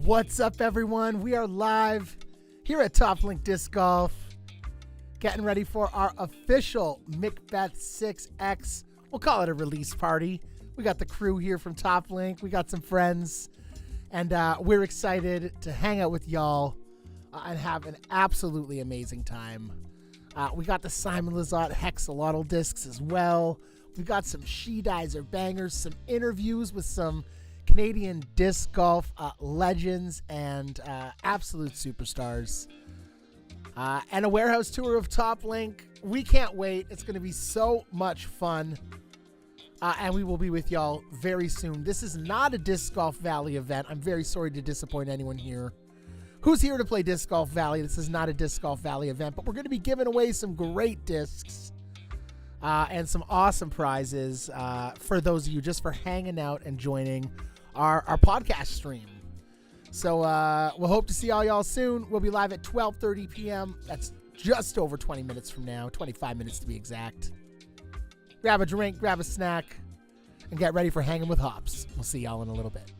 What's up, everyone? We are live here at Top Link Disc Golf, getting ready for our official McBeth 6X. We'll call it a release party. We got the crew here from Top Link. We got some friends, and we're excited to hang out with y'all and have an absolutely amazing time. We got the Simon Lizotte Hexalotl discs as well. We got some She Dyzer bangers, some interviews with some Canadian disc golf legends and absolute superstars, and a warehouse tour of Top Link. We can't wait. It's going to be so much fun, and we will be with y'all very soon. This is not a Disc Golf Valley event. I'm very sorry to disappoint anyone here who's here to play Disc Golf Valley. This is not a Disc Golf Valley event, but we're going to be giving away some great discs and some awesome prizes for those of you just for hanging out and joining our podcast stream. So we'll hope to see all y'all soon. We'll be live at 12:30 p.m. That's just over 20 minutes from now, 25 minutes to be exact. Grab a drink, grab a snack, and get ready for Hanging with Hops. We'll see y'all in a little bit.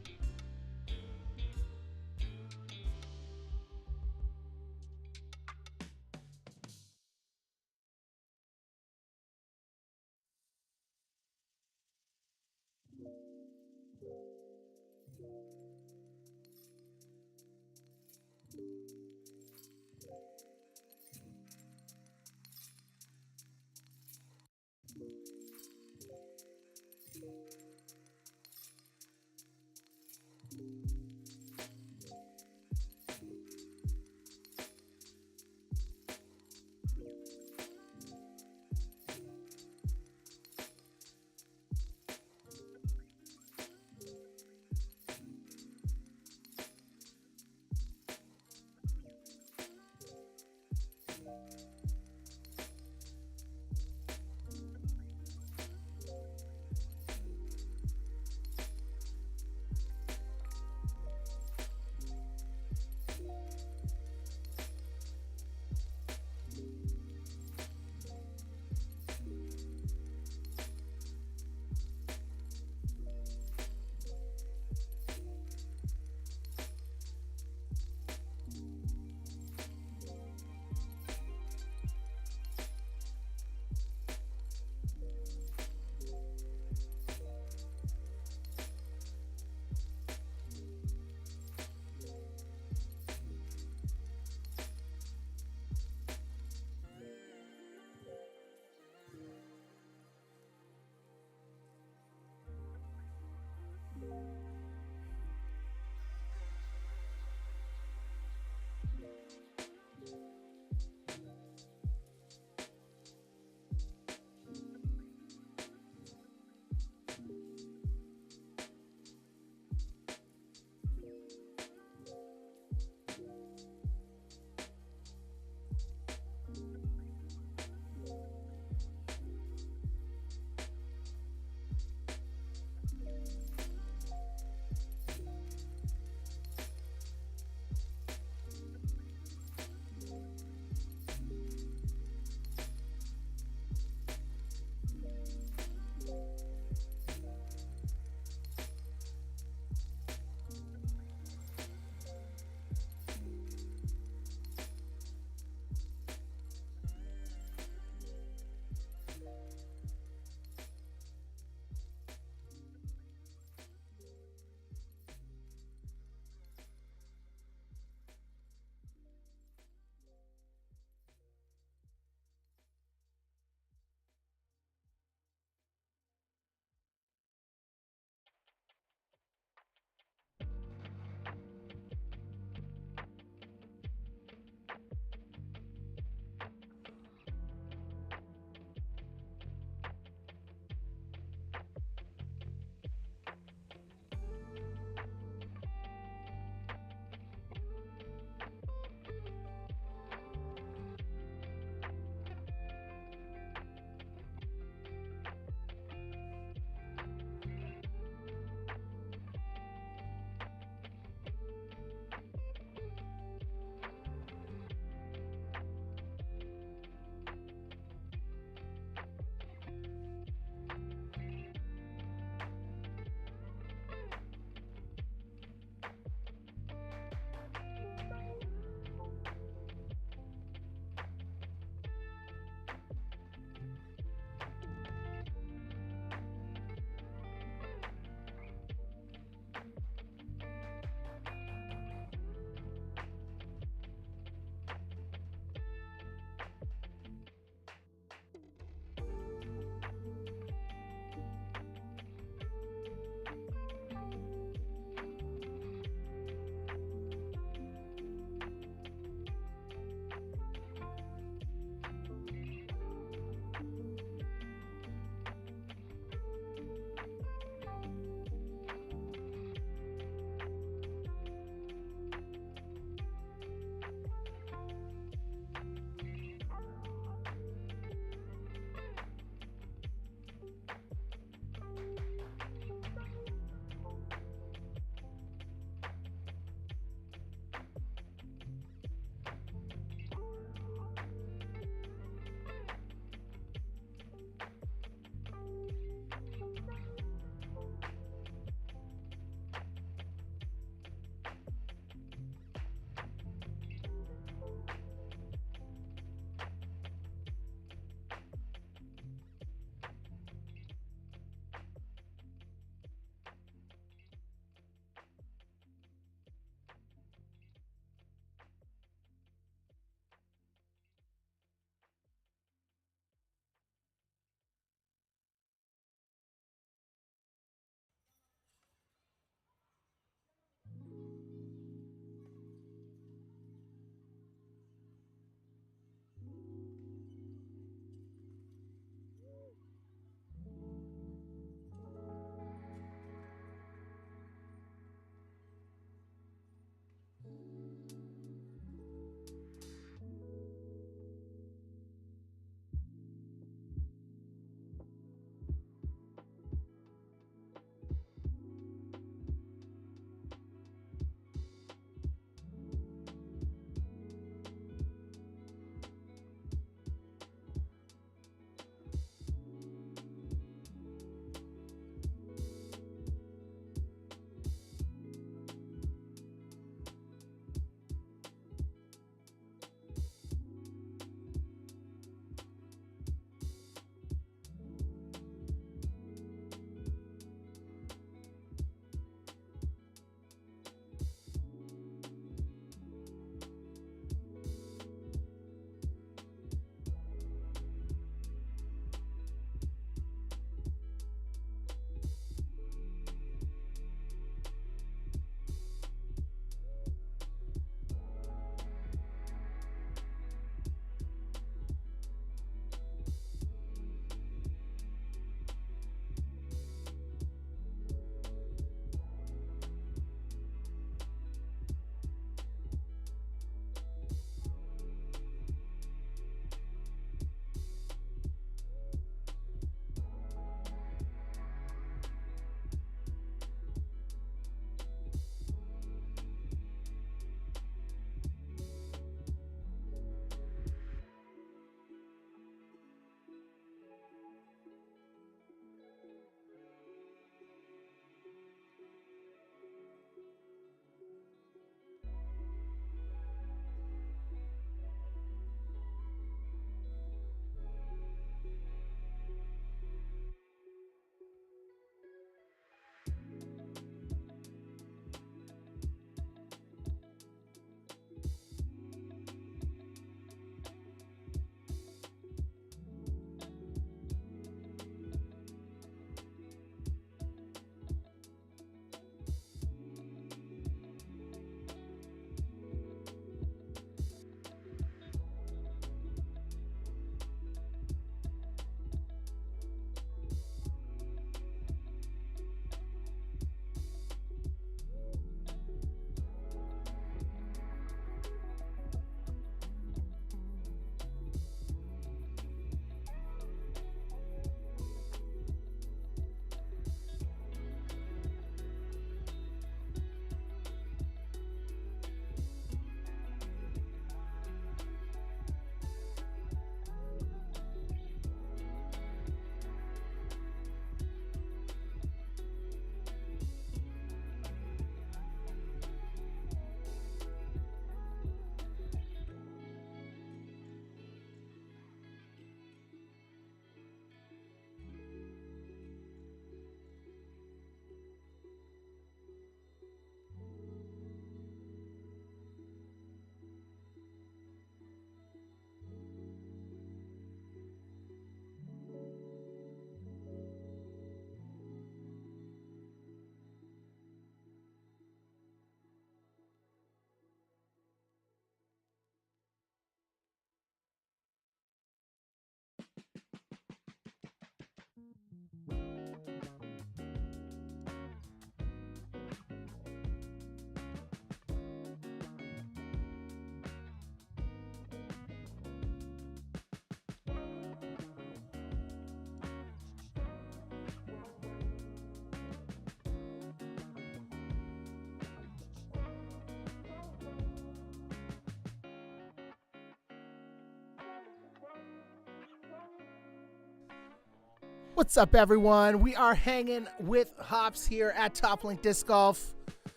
What's up, everyone? We are hanging with Hops here at Top Link Disc Golf.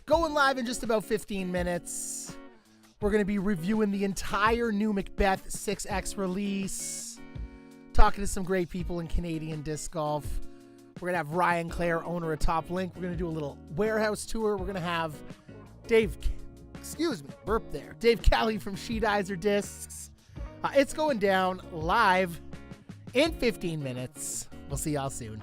Going live in just about 15 minutes. We're going to be reviewing the entire new McBeth 6X release. Talking to some great people in Canadian disc golf. We're going to have Ryan Clare, owner of Top Link. We're going to do a little warehouse tour. We're going to have Dave Kelly from She Dyzer Discs. It's going down live in 15 minutes. We'll see y'all soon.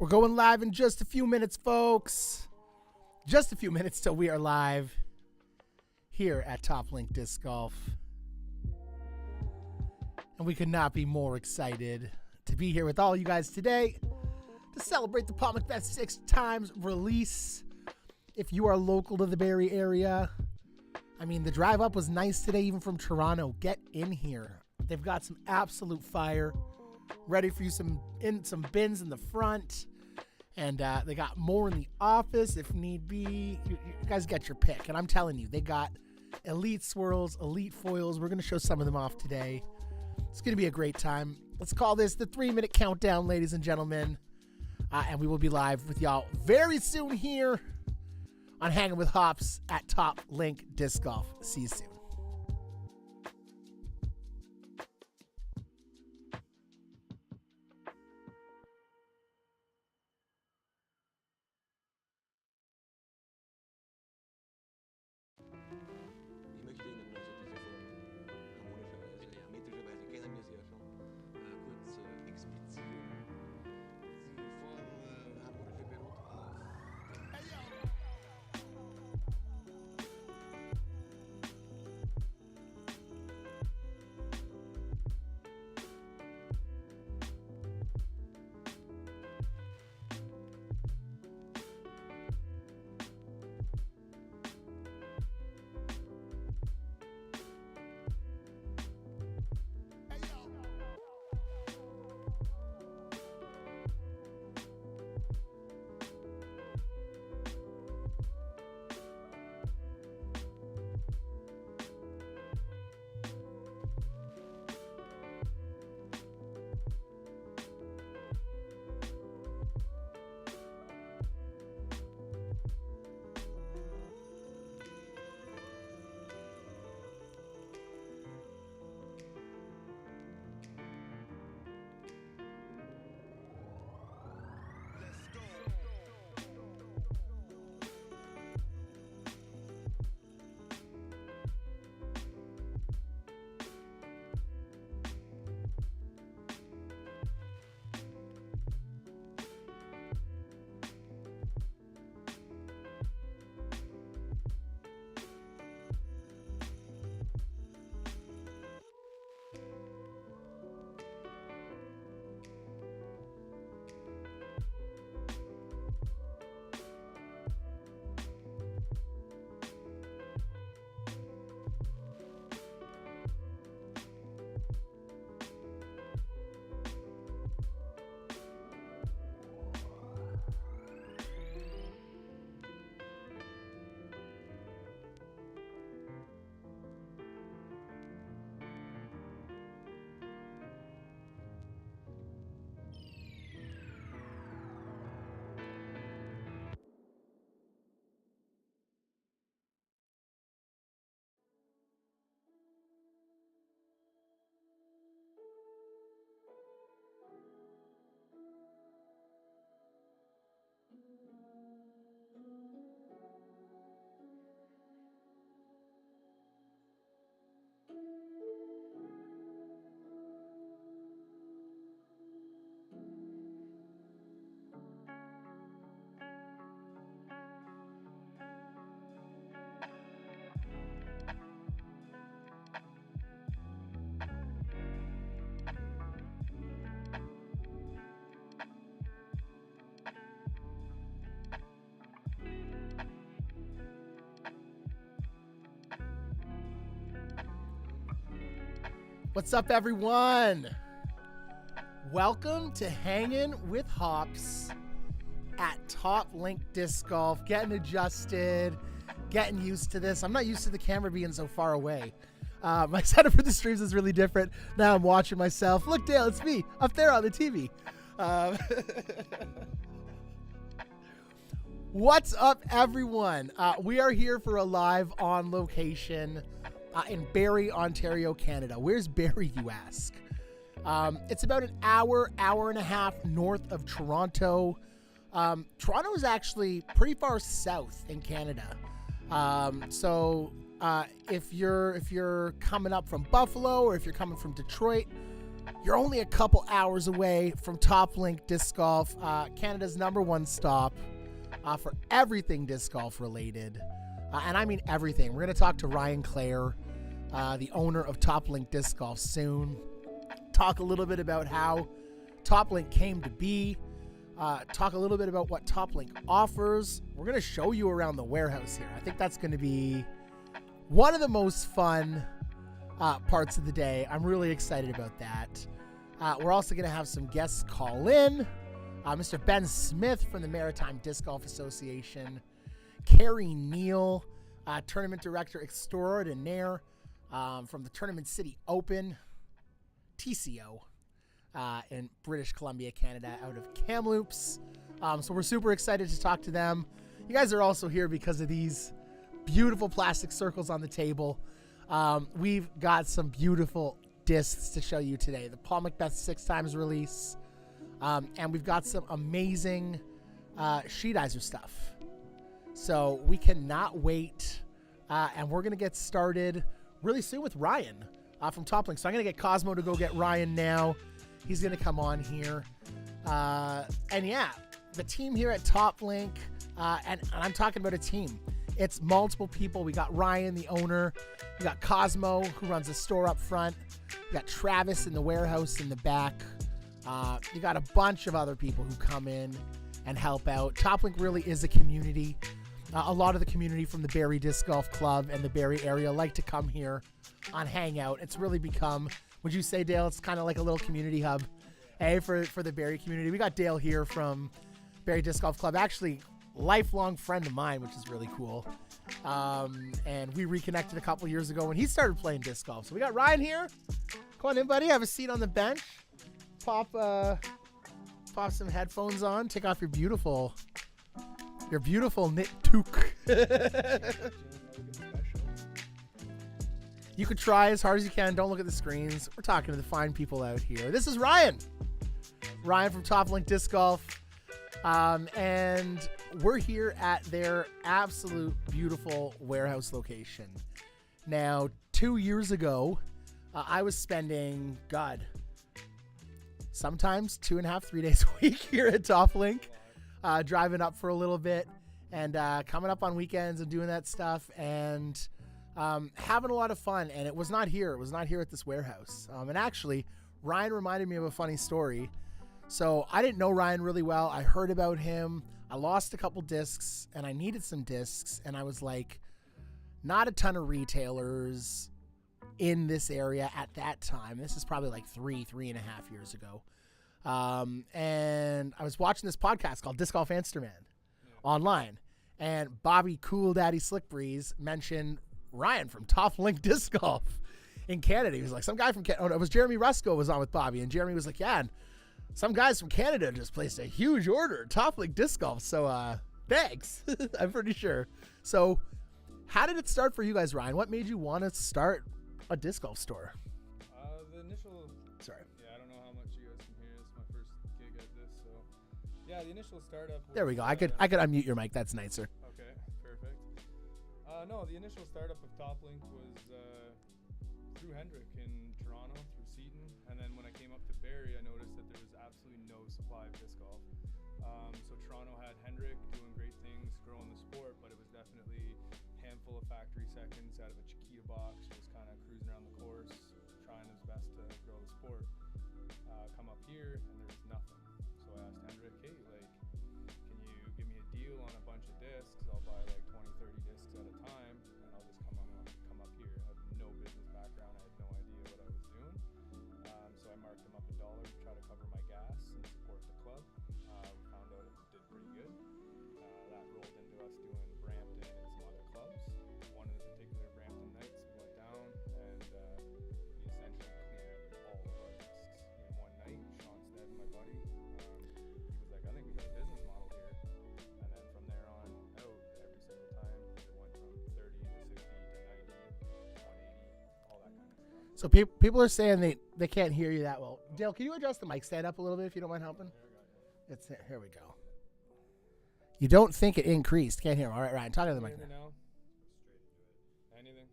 We're going live in just a few minutes, folks. Just a few minutes till we are live here at Top Link Disc Golf. And we could not be more excited to be here with all you guys today to celebrate the Paul McBeth 6 times release. If you are local to the Barrie area, I mean, the drive up was nice today, even from Toronto. Get in here. They've got some absolute fire ready for you, some bins in the front, and they got more in the office if need be. You guys get your pick, and I'm telling you, they got elite swirls, elite foils. We're going to show some of them off today. It's going to be a great time. Let's call this the 3-minute countdown, ladies and gentlemen, and we will be live with y'all very soon here on Hangin' with Hops at Top Link Disc Golf. See you soon. What's up, everyone? Welcome to Hangin' with Hops at Top Link Disc Golf. Getting adjusted, getting used to this. I'm not used to the camera being so far away. My setup for the streams is really different. Now I'm watching myself. Look, Dale, it's me up there on the TV. What's up, everyone? We are here for a live on location in Barrie, Ontario, Canada. Where's Barrie, you ask? It's about an hour and a half north of Toronto. Toronto is actually pretty far south in Canada. If you're coming up from Buffalo, or if you're coming from Detroit, You're only a couple hours away from Top Link Disc Golf, Canada's #1 stop for everything disc golf related. And I mean everything. We're going to talk to Ryan Clare, the owner of Top Link Disc Golf, soon. Talk a little bit about how Top Link came to be. Talk a little bit about what Top Link offers. We're going to show you around the warehouse here. I think that's going to be one of the most fun parts of the day. I'm really excited about that. We're also going to have some guests call in. Mr. Ben Smith from the Maritime Disc Golf Association. Carrie Neal, Tournament Director Extraordinaire from the Tournament City Open, TCO, in British Columbia, Canada, out of Kamloops. So we're super excited to talk to them. You guys are also here because of these beautiful plastic circles on the table. We've got some beautiful discs to show you today. The Paul McBeth 6x release. And we've got some amazing She Dyzer stuff. So we cannot wait. And we're going to get started really soon with Ryan from Top Link. So I'm going to get Cosmo to go get Ryan now. He's going to come on here. And yeah, the team here at Top Link, and I'm talking about a team. It's multiple people. We got Ryan, the owner. We got Cosmo, who runs the store up front. We got Travis in the warehouse in the back. You got a bunch of other people who come in and help out. Top Link really is a community. A lot of the community from the Barrie Disc Golf Club and the Barrie area like to come here on Hangout. It's really become, would you say, Dale, it's kind of like a little community hub, for the Barrie community. We got Dale here from Barrie Disc Golf Club, actually lifelong friend of mine, which is really cool. And we reconnected a couple years ago when he started playing disc golf. So we got Ryan here. Come on in, buddy. Have a seat on the bench. Pop some headphones on. Take off your beautiful knit toque. You could try as hard as you can. Don't look at the screens. We're talking to the fine people out here. This is Ryan. Ryan from Top Link Disc Golf. And we're here at their absolute beautiful warehouse location. Now, 2 years ago, I was spending, sometimes 2.5, 3 days a week here at Top Link, driving up for a little bit and coming up on weekends and doing that stuff and having a lot of fun. And it was not here. It was not here at this warehouse. And actually, Ryan reminded me of a funny story. So I didn't know Ryan really well. I heard about him. I lost a couple discs and I needed some discs. And I was like, not a ton of retailers in this area at that time. This is probably like 3.5 years ago. And I was watching this podcast called Disc Golf Amsterdam online. And Bobby Cool Daddy Slick Breeze mentioned Ryan from Top Link Disc Golf in Canada. He was like, some guy from Canada. Oh, it was Jeremy Rusko was on with Bobby. And Jeremy was like, yeah, and some guys from Canada just placed a huge order at Top Link Disc Golf. So thanks. I'm pretty sure. So how did it start for you guys, Ryan? What made you want to start a disc golf store? The initial... Sorry. Yeah, I don't know how much you guys can hear. It's my first gig at this, so... Yeah, the initial startup was, there we go. I could unmute your mic. That's nicer. Okay, perfect. No, the initial startup of Top Link was through Hendrick in Toronto, through Seton. And then when I came up to Barrie, I noticed that there was absolutely no supply of disc golf. So Toronto had Hendrick doing great things, growing the sport, but it was definitely a handful of factory seconds out of a Chiquita box, just kind of cruising around the course, trying his best to grow the sport. Come up here, and there was nothing. So I asked Hendrick, hey, like, can you give me a deal on a bunch of discs? I'll buy like 20, 30 discs at a time, and I'll just come up here. I have no business background. I had no idea what I was doing. So I marked them up $1 to try to cover my gas and support the club. We found out it did pretty good. That rolled into us doing Brampton and some other clubs. One in particular, Brampton Knights, we went down and we essentially cleared all of our discs in one night. Sean Stead, my buddy, he was like, I think we got a business model here. And then from there on out, every single time, it went from 30 to 60 to 90, 180, all that kind of stuff. So people are saying they can't hear you that well. Dale, can you adjust the mic stand up a little bit if you don't mind helping? Here we go. You don't think it increased? Can't hear him. All right, Ryan, talk to the mic now. Anything?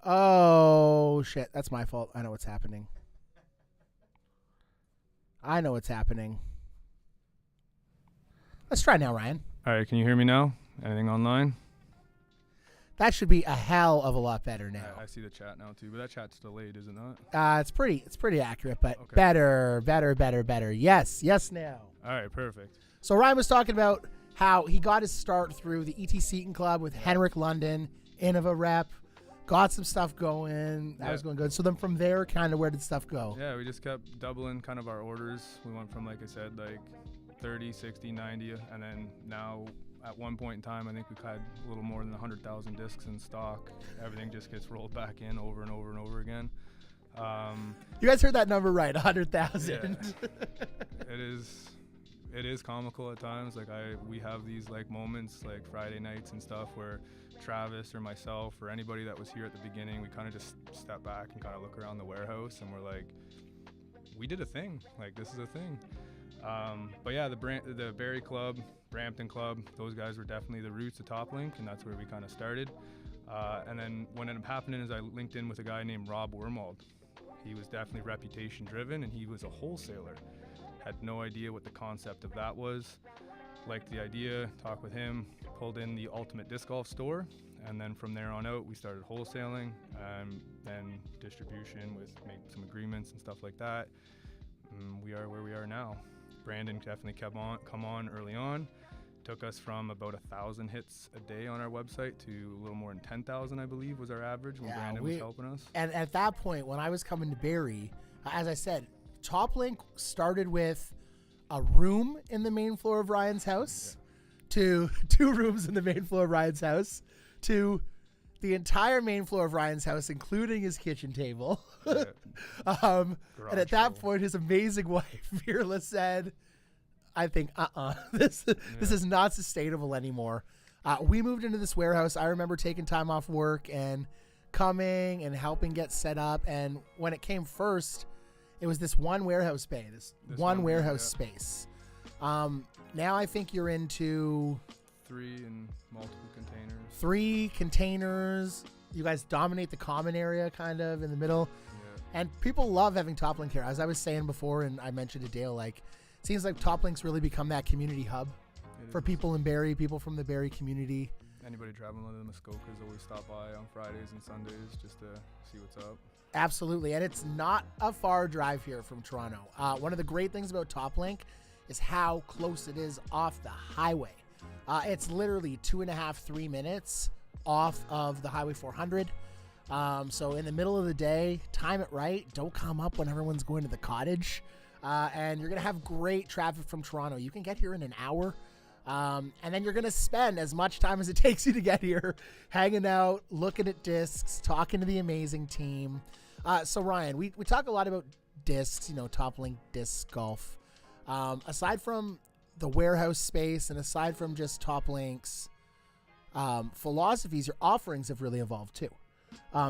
Oh shit, that's my fault. I know what's happening. I know what's happening. Let's try now, Ryan. All right, can you hear me now? Anything online? That should be a hell of a lot better now. I see the chat now too, but that chat's delayed, is it not? It's pretty accurate, but Okay. better. Yes, now. All right, perfect. So Ryan was talking about how he got his start through the E.T. Seton Club with Henrik London, Innova rep, got some stuff going. That was going good. So then from there, kind of where did stuff go? Yeah, we just kept doubling kind of our orders. We went from, like I said, like 30, 60, 90, and then now at one point in time, I think we had a little more than 100,000 discs in stock. Everything just gets rolled back in over and over and over again. You guys heard that number right, 100,000. Yeah. It is comical at times. Like we have these like moments like Friday nights and stuff where Travis or myself or anybody that was here at the beginning, we kind of just step back and kind of look around the warehouse and we're like, we did a thing. Like this is a thing. But yeah, the Barrie Club, Brampton Club, those guys were definitely the roots of TopLink, and that's where we kind of started. And then what ended up happening is I linked in with a guy named Rob Wormald. He was definitely reputation driven, and he was a wholesaler. Had no idea what the concept of that was. Liked the idea, talked with him, pulled in the Ultimate Disc Golf store, and then from there on out, we started wholesaling, then distribution with made some agreements and stuff like that. We are where we are now. Brandon definitely come on early on. Took us from about 1,000 hits a day on our website to a little more than 10,000, I believe, was our average when Brandon was helping us. And at that point, when I was coming to Barrie, as I said, TopLink started with a room in the main floor of Ryan's house, to 2 rooms in the main floor of Ryan's house, to the entire main floor of Ryan's house, including his kitchen table. And at that point, his amazing wife, Fearless, said, I think, this is not sustainable anymore. We moved into this warehouse. I remember taking time off work and coming and helping get set up. And when it came first, it was this one warehouse bay, this one warehouse space. Now I think you're into 3 and multiple containers. 3 containers. You guys dominate the common area kind of in the middle. Yeah. And people love having TopLink here. As I was saying before, and I mentioned to Dale, like, it seems like TopLink's really become that community hub for people in Barrie, people from the Barrie community. Anybody traveling to the Muskokas always stop by on Fridays and Sundays just to see what's up. Absolutely. And it's not a far drive here from Toronto. One of the great things about TopLink is how close it is off the highway. It's literally 2.5, 3 minutes off of the Highway 400. So in the middle of the day, time it right. Don't come up when everyone's going to the cottage. And you're going to have great traffic from Toronto. You can get here in an hour. And then you're going to spend as much time as it takes you to get here, hanging out, looking at discs, talking to the amazing team. So Ryan, we talk a lot about discs, TopLink disc golf. Aside from the warehouse space and aside from just TopLink's philosophies, your offerings have really evolved too.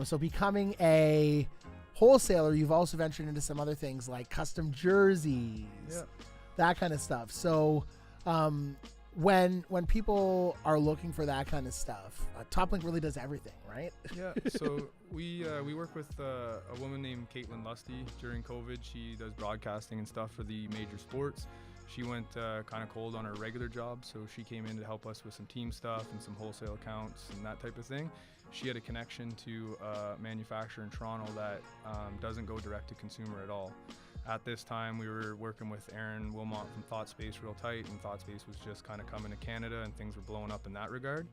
So becoming a wholesaler, you've also ventured into some other things like custom jerseys, that kind of stuff. So when people are looking for that kind of stuff, TopLink really does everything, right? Yeah. So we work with a woman named Caitlin Lusty during COVID. She does broadcasting and stuff for the major sports. She went kind of cold on her regular job, so she came in to help us with some team stuff and some wholesale accounts and that type of thing. She had a connection to a manufacturer in Toronto that doesn't go direct to consumer at all. At this time, we were working with Aaron Wilmot from ThoughtSpace real tight, and ThoughtSpace was just kind of coming to Canada, and things were blowing up in that regard.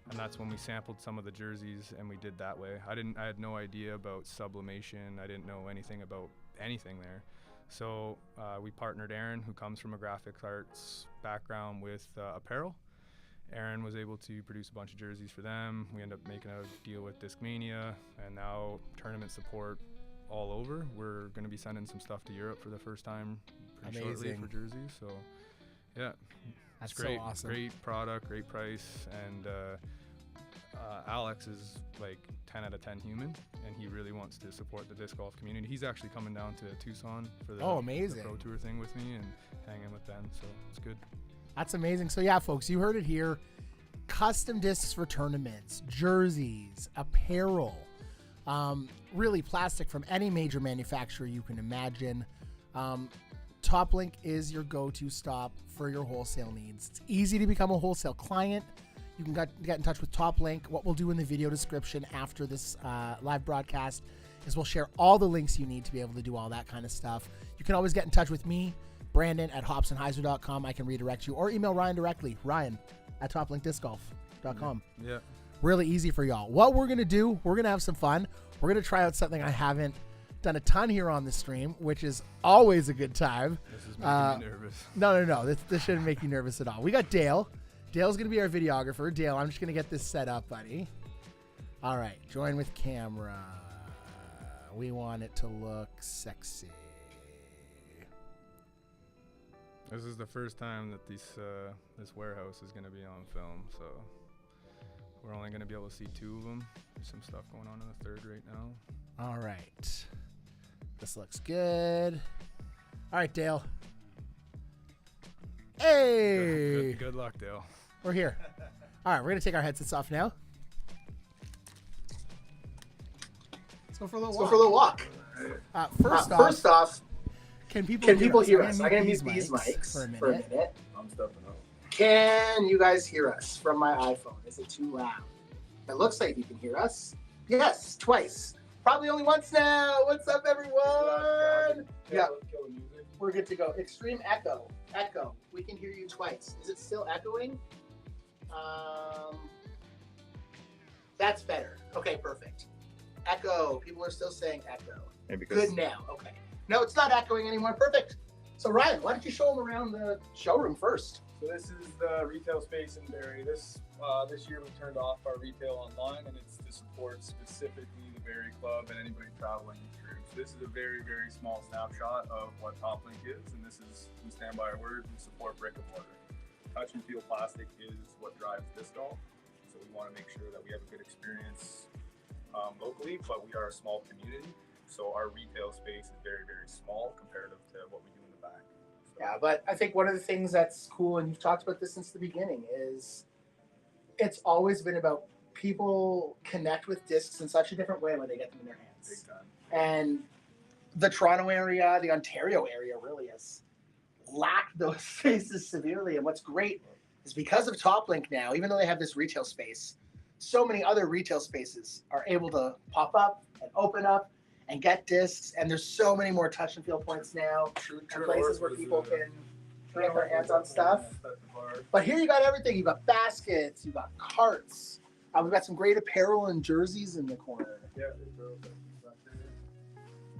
And that's when we sampled some of the jerseys, and we did that way. I had no idea about sublimation. I didn't know anything about anything there. So we partnered Aaron, who comes from a graphics arts background, with apparel. Aaron was able to produce a bunch of jerseys for them. We ended up making a deal with Discmania, and now tournament support all over. We're going to be sending some stuff to Europe for the first time pretty shortly for jerseys. So yeah, that's great. So awesome. Great product, great price, and Alex is like 10 out of 10 human, and he really wants to support the disc golf community. He's actually coming down to Tucson for the Pro Tour thing with me and hanging with Ben, so it's good. That's amazing. So yeah, folks, you heard it here. Custom discs for tournaments, jerseys, apparel, really plastic from any major manufacturer you can imagine. TopLink is your go-to stop for your wholesale needs. It's easy to become a wholesale client. You can get in touch with TopLink. What we'll do in the video description after this live broadcast is we'll share all the links you need to be able to do all that kind of stuff. You can always get in touch with me, Brandon, at hopsandhyzer.com. I can redirect you, or email Ryan directly, Ryan at toplinkdiscgolf.com. Yeah. Really easy for y'all. What we're going to do, we're going to have some fun. We're going to try out something I haven't done a ton here on the stream, which is always a good time. This is making me nervous. No. This shouldn't make you nervous at all. We got Dale. Dale's going to be our videographer. Dale, I'm just going to get this set up, buddy. All right. Join with camera. We want it to look sexy. This is the first time that this warehouse is going to be on film, so we're only going to be able to see 2 of them. There's some stuff going on in the third right now. All right. This looks good. All right, Dale. Hey! Good luck, Dale. We're here. All right, we're going to take our headsets off now. Let's go for a little walk. First off, can people hear us? I'm going to mute these mics for a minute. I'm stepping up. Can you guys hear us from my iPhone? Is it too loud? It looks like you can hear us. Yes, twice. Probably only once now. What's up, everyone? Yeah, we're good to go. Extreme echo. Echo. We can hear you twice. Is it still echoing? That's better. Okay, perfect. Echo. People are still saying echo. Good now. Okay. No, it's not echoing anymore. Perfect. So, Ryan, why don't you show them around the showroom first? So this is the retail space in Barrie. This year we turned off our retail online, and it's to support specifically the Barrie Club and anybody traveling through. So this is a very, very small snapshot of what TopLink is, and this is, we stand by our word, we support brick and mortar. Touch and feel plastic is what drives disc golf, so we want to make sure that we have a good experience locally, but we are a small community, so our retail space is very, very small comparative to what we do in the back. Yeah, but I think one of the things that's cool, and you've talked about this since the beginning, is it's always been about people connect with discs in such a different way when they get them in their hands. Big time. And the Toronto area, the Ontario area really has lacked those spaces severely. And what's great is because of TopLink now, even though they have this retail space, so many other retail spaces are able to pop up and open up and get discs, and there's so many more touch and feel points now, and places where people can get their hands on stuff. But here you got everything. You got baskets, you got carts. We've got some great apparel and jerseys in the corner. Yeah,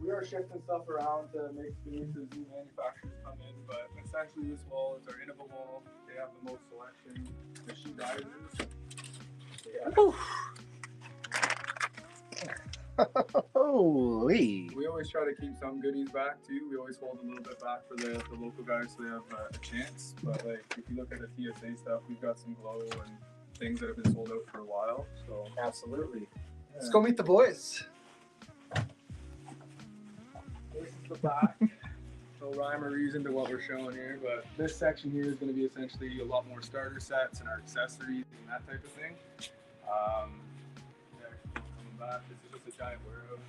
we are shifting stuff around to make space as new manufacturers come in, but essentially this wall is our Innova wall. They have the most selection. The She Dyzer. Yeah. Holy. We always try to keep some goodies back too. We always hold a little bit back for the local guys so they have a chance. But like if you look at the TSA stuff, we've got some glow and things that have been sold out for a while. So absolutely. Yeah. Let's go meet the boys. This is the back. No rhyme or reason to what we're showing here, but this section here is going to be essentially a lot more starter sets and our accessories and that type of thing. This is just a giant warehouse.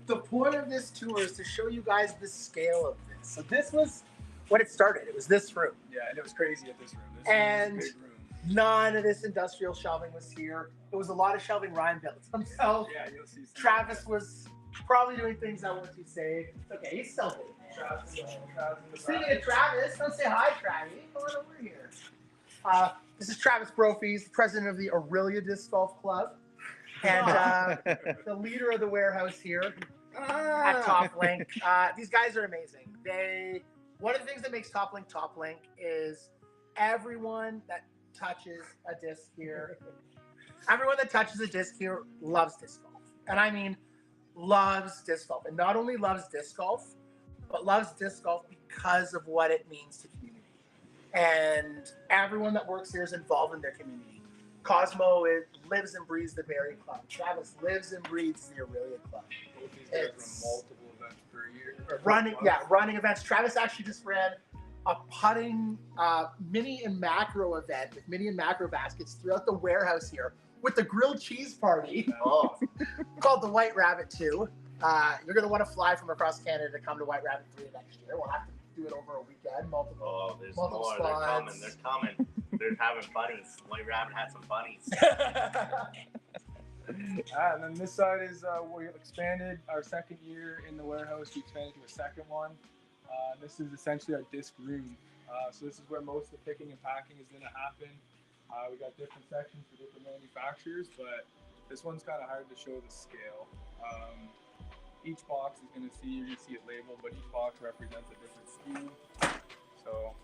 The point of this tour is to show you guys the scale of this. So this was when it started. It was this room. Yeah, and it was crazy at this room. This and is a big room. None of this industrial shelving was here. It was a lot of shelving Ryan built himself. Yeah, you'll see. Travis was probably doing things I want to say. Okay, he's still big. Speaking of Travis, don't say hi, Travis. Come on over here. This is Travis Brophy's, president of the Aurelia Disc Golf Club. And the leader of the warehouse here at TopLink. These guys are amazing. One of the things that makes TopLink is everyone that touches a disc here, loves disc golf. And I mean loves disc golf. And not only loves disc golf, but loves disc golf because of what it means to community. And everyone that works here is involved in their community. Cosmo lives and breathes the Barrie Club. Travis lives and breathes the Aurelia Club. Both these guys run multiple events per year. Running events. Travis actually just ran a putting mini and macro event with mini and macro baskets throughout the warehouse here with the grilled cheese party called the White Rabbit 2. You're going to want to fly from across Canada to come to White Rabbit 3 next year. We'll have to do it over a weekend, multiple. Oh, there's multiple more. squads. They're coming. They're having bunnies. Why we haven't had some bunnies? And then this side is we expanded our second year in the warehouse. We expanded to a second one. This is essentially our disc room. So this is where most of the picking and packing is going to happen. We got different sections for different manufacturers, but this one's kind of hard to show the scale. Each box is going to see, you're going to see it labeled, but each box represents a different SKU. So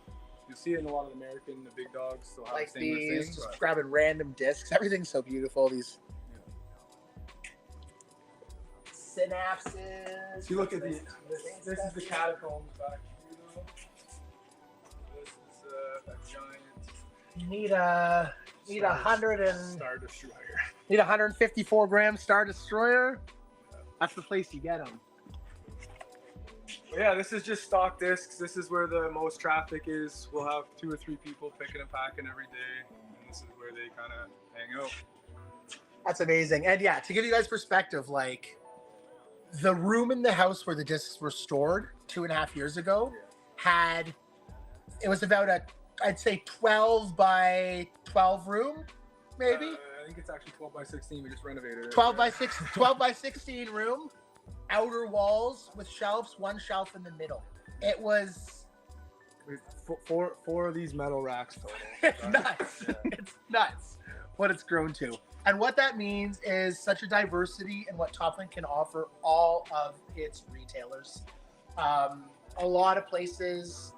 you'll see it in a lot of the big dogs. So Like the same these, thing, just but grabbing random discs. Everything's so beautiful. These synapses. if you look at these, this is the catacombs back here, though. This is a giant. Need a 154 gram Star Destroyer. That's the place you get them. But yeah, this is just stock discs. This is where the most traffic is. We'll have 2 or 3 people picking and packing every day, and this is where they kind of hang out. That's amazing. And yeah, to give you guys perspective, like the room in the house where the discs were stored 2.5 years ago it was about I'd say 12 by 12 room, maybe. I think it's actually 12 by 16. We just renovated it. 12 by 16 room, outer walls with shelves, one shelf in the middle. It was four of these metal racks total. it's nuts. Yeah. It's nuts what it's grown to. And what that means is such a diversity in what TopLink can offer all of its retailers. A lot of places,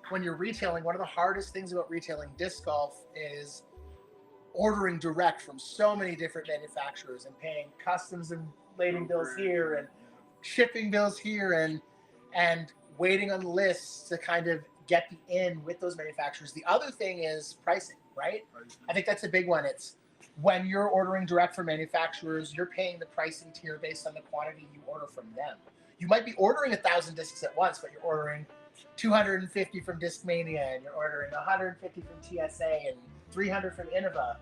when you're retailing, one of the hardest things about retailing disc golf is ordering direct from so many different manufacturers and paying customs and lading bills here and shipping bills here and waiting on lists to kind of get the in with those manufacturers. The other thing is pricing, right? I think that's a big one. It's when you're ordering direct from manufacturers, you're paying the pricing tier based on the quantity you order from them. You might be ordering 1,000 discs at once, but you're ordering 250 from Discmania, and you're ordering 150 from TSA and 300 from Innova.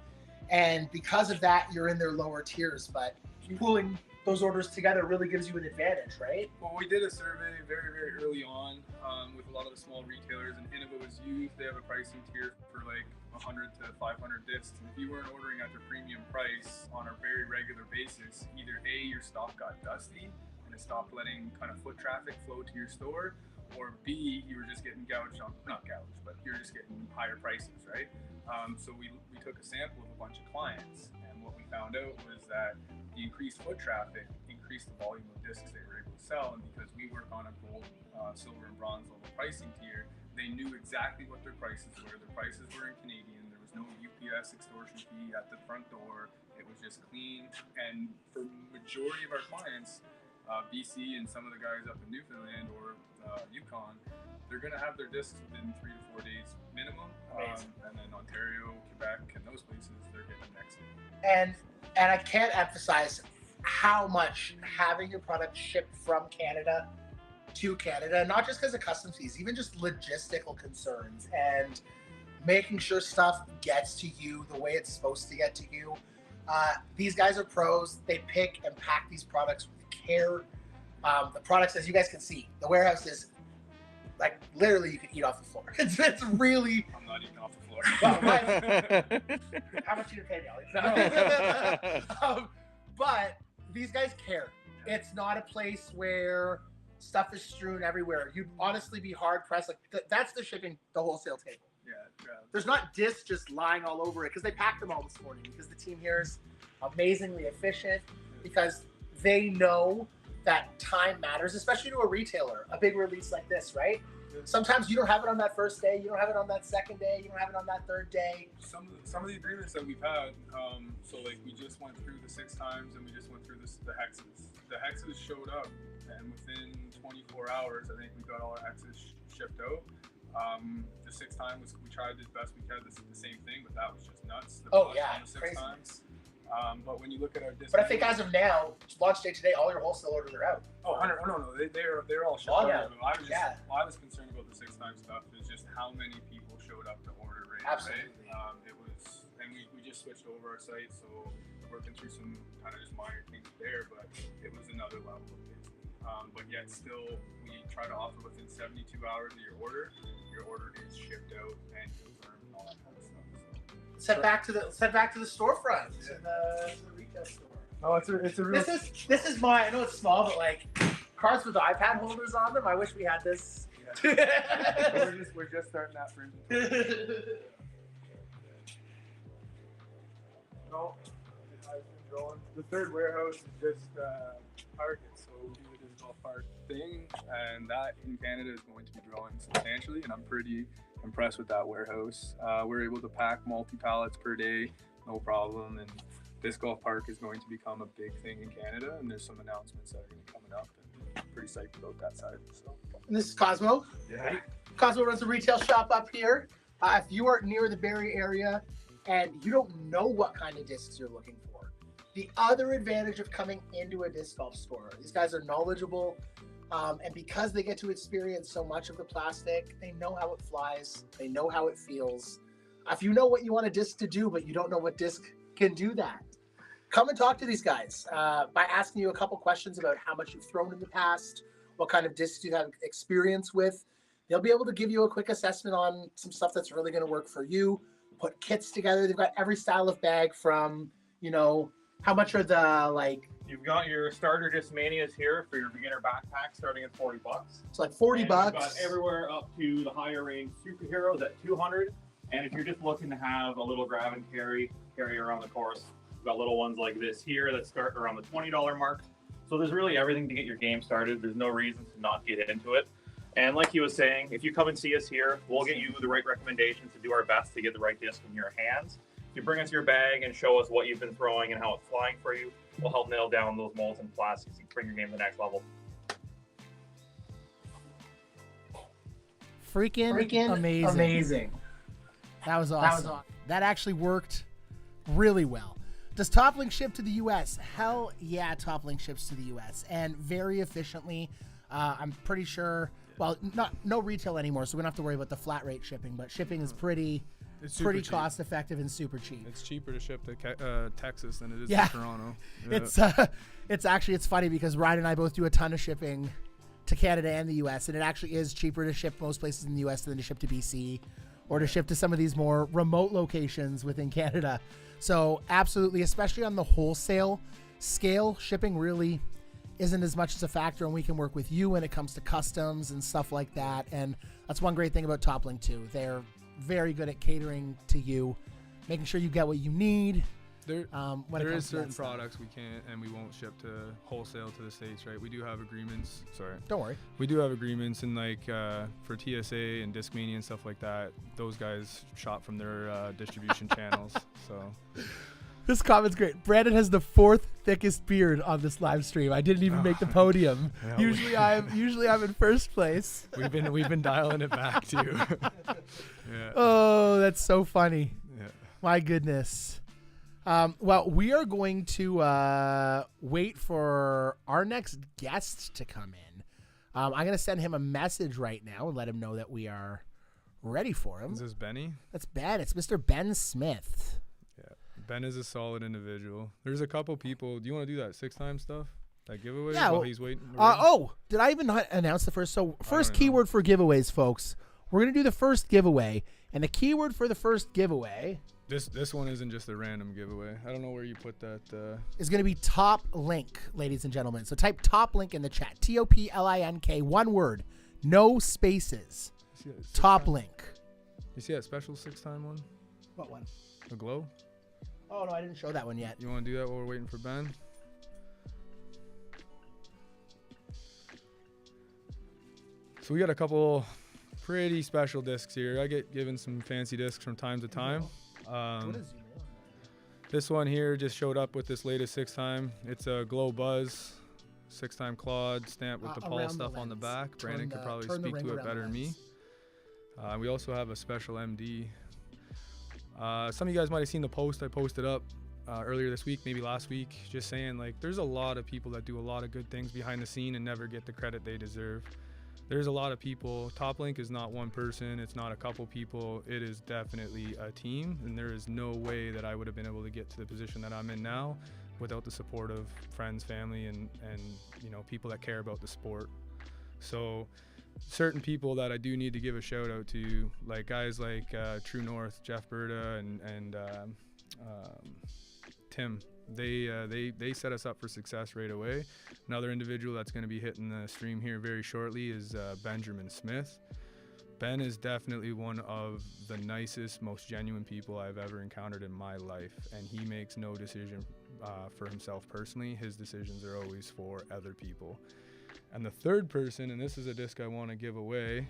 And because of that, you're in their lower tiers, but pooling those orders together really gives you an advantage, right? Well, we did a survey very, very early on with a lot of the small retailers, and Innova was used. They have a pricing tier for like 100 to 500 discs. And if you weren't ordering at their premium price on a very regular basis, either A, your stock got dusty and it stopped letting kind of foot traffic flow to your store, or B, you were just getting gouged on, not gouged, but you're just getting higher prices, right? So we took a sample of a bunch of clients, and what we found out was that the increased foot traffic increased the volume of discs they were able to sell, and because we work on a gold, silver, and bronze level pricing tier, they knew exactly what their prices were. Their prices were in Canadian. There was no UPS extortion fee at the front door. It was just clean, and for majority of our clients, BC and some of the guys up in Newfoundland or Yukon, they're going to have their discs within 3 to 4 days minimum. And then Ontario, Quebec, and those places, they're getting them next day. And I can't emphasize how much having your product shipped from Canada to Canada, not just because of customs fees, even just logistical concerns and making sure stuff gets to you the way it's supposed to get to you. These guys are pros. They pick and pack these products with care. The products, as you guys can see, the warehouse is like literally you can eat off the floor. It's really. I'm not eating off the floor. Well, how much you pay me? No. But these guys care. It's not a place where stuff is strewn everywhere. You'd honestly be hard pressed. Like that's the shipping, the wholesale table. Yeah. There's not discs just lying all over it because they packed them all this morning because the team here is amazingly efficient because they know that time matters, especially to a retailer, a big release like this, right? Sometimes you don't have it on that first day, you don't have it on that second day, you don't have it on that third day. Some of the agreements that we've had, so like we just went through the 6 times and we just went through the hexes. The hexes showed up, and within 24 hours, I think we got all our hexes shipped out. The 6th time we tried as best we could. This is the same thing, but that was just nuts. Oh yeah, the 6 crazy. Times. But when you look at our disc, but I think as of now, launch day today, all your wholesale orders are out. Oh, no, they're all shipped Oh, out. yeah. I was concerned about the 6 time stuff is just how many people showed up to order right Absolutely. away. It was, and we just switched over our site, so working through some kind of just minor things there, but it was another level of business. but yet still we try to offer within 72 hours of your order. Your order is shipped out and confirmed and all that kind of stuff. So. Set back to the storefront to the retail store. No, it's a real. This is my. I know it's small, but like cards with iPad holders on them. I wish we had this. Yeah. we're just starting that for. No, I've been growing. The third warehouse is just Target, so we do the disc golf park thing, and that in Canada is going to be growing substantially, and I'm pretty impressed with that warehouse. We're able to pack multi-pallets per day, no problem, and disc golf park is going to become a big thing in Canada, and there's some announcements that are going to be coming up, and I'm pretty psyched about that side. So. And this is Cosmo. Yeah. Cosmo runs a retail shop up here. If you are near the Barrie area and you don't know what kind of discs you're looking for, the other advantage of coming into a disc golf store, these guys are knowledgeable, and because they get to experience so much of the plastic, they know how it flies, they know how it feels. If you know what you want a disc to do, but you don't know what disc can do that, come and talk to these guys by asking you a couple questions about how much you've thrown in the past, what kind of discs you have experience with. They'll be able to give you a quick assessment on some stuff that's really going to work for you. Put kits together. They've got every style of bag from, how much are the like? You've got your starter disc manias here for your beginner backpack starting at $40. It's like 40 bucks. You've got everywhere up to the higher range superheroes at 200. And if you're just looking to have a little grab and carry around the course, we've got little ones like this here that start around the $20 mark. So there's really everything to get your game started. There's no reason to not get into it. And like he was saying, if you come and see us here, we'll get you the right recommendations to do our best to get the right disc in your hands. If you bring us your bag and show us what you've been throwing and how it's flying for you, we'll help nail down those molds and plastics and bring your game to the next level. Freaking amazing. That was awesome. That actually worked really well. Does TopLink ship to the U.S.? Hell yeah, TopLink ships to the U.S. and very efficiently. I'm pretty sure. Well, no retail anymore, so we don't have to worry about the flat rate shipping. But shipping is pretty cost effective and super cheap. It's cheaper to ship to Texas than it is to Toronto. Yeah. It's funny because Ryan and I both do a ton of shipping to Canada and the U.S. and it actually is cheaper to ship most places in the U.S. than to ship to BC or to ship to some of these more remote locations within Canada. So absolutely, especially on the wholesale scale, shipping really isn't as much as a factor, and we can work with you when it comes to customs and stuff like that. And that's one great thing about TopLink too. They're very good at catering to you, making sure you get what you need. There is certain products we can't and we won't ship to wholesale to the States, right? We do have agreements. Sorry. Don't worry. We do have agreements and for TSA and Discmania and stuff like that, those guys shop from their distribution channels. So this comment's great. Brandon has the fourth thickest beard on this live stream. I didn't even make the podium. Yeah, Usually I'm in first place. We've been dialing it back too. Yeah. Oh, that's so funny. Yeah. My goodness. Well, we are going to wait for our next guest to come in. I'm going to send him a message right now and let him know that we are ready for him. Is this Benny? That's Ben. It's Mr. Ben Smith. Yeah. Ben is a solid individual. There's a couple people. Do you want to do that 6-time stuff? That giveaway while he's waiting? Did I even not announce the first? So first keyword for giveaways, folks. We're going to do the first giveaway. And the keyword for the first giveaway... This one isn't just a random giveaway. I don't know where you put that. Is going to be top link, ladies and gentlemen. So type top link in the chat. TOPLINK, one word, no spaces. Top link. You see that special 6-time one? What one? The glow? Oh, no, I didn't show that one yet. You want to do that while we're waiting for Ben? So we got a couple pretty special discs here. I get given some fancy discs from time to time. This one here just showed up with this latest 6-time. It's a Glow Buzz 6-time Claude stamped with the Paul stuff on the back. Brandon could probably speak to it better than me. We also have a special MD. Some of you guys might have seen the post I posted up earlier this week, maybe last week, just saying there's a lot of people that do a lot of good things behind the scene and never get the credit they deserve. There's a lot of people. TopLink is not one person. It's not a couple people. It is definitely a team, and there is no way that I would have been able to get to the position that I'm in now without the support of friends, family, and you know, people that care about the sport. So certain people that I do need to give a shout out to, like guys like True North, Jeff Berta, and Tim. They set us up for success right away. Another individual that's going to be hitting the stream here very shortly is Benjamin Smith. Ben is definitely one of the nicest, most genuine people I've ever encountered in my life, and he makes no decision for himself personally. His decisions are always for other people. And the third person, and this is a disc I want to give away.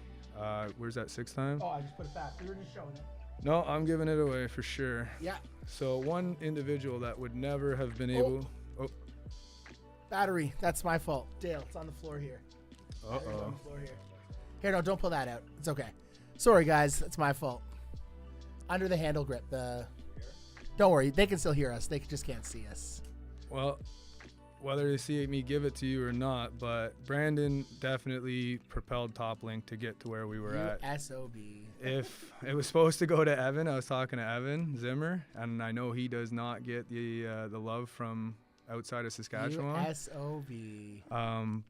Where's that 6th time? Oh, I just put it back. We were just showing it. No, I'm giving it away for sure. Yeah. So one individual that would never have been able. Oh. Battery. That's my fault. Dale, it's on the floor here. Battery's on the floor here. Here, no, don't pull that out. It's okay. Sorry, guys. That's my fault. Under the handle grip. Don't worry. They can still hear us. They just can't see us. Well, whether they see me give it to you or not, but Brandon definitely propelled Top Link to get to where we were at. SOB. If it was supposed to go to Evan, I was talking to Evan Zimmer, and I know he does not get the love from outside of Saskatchewan. SOB.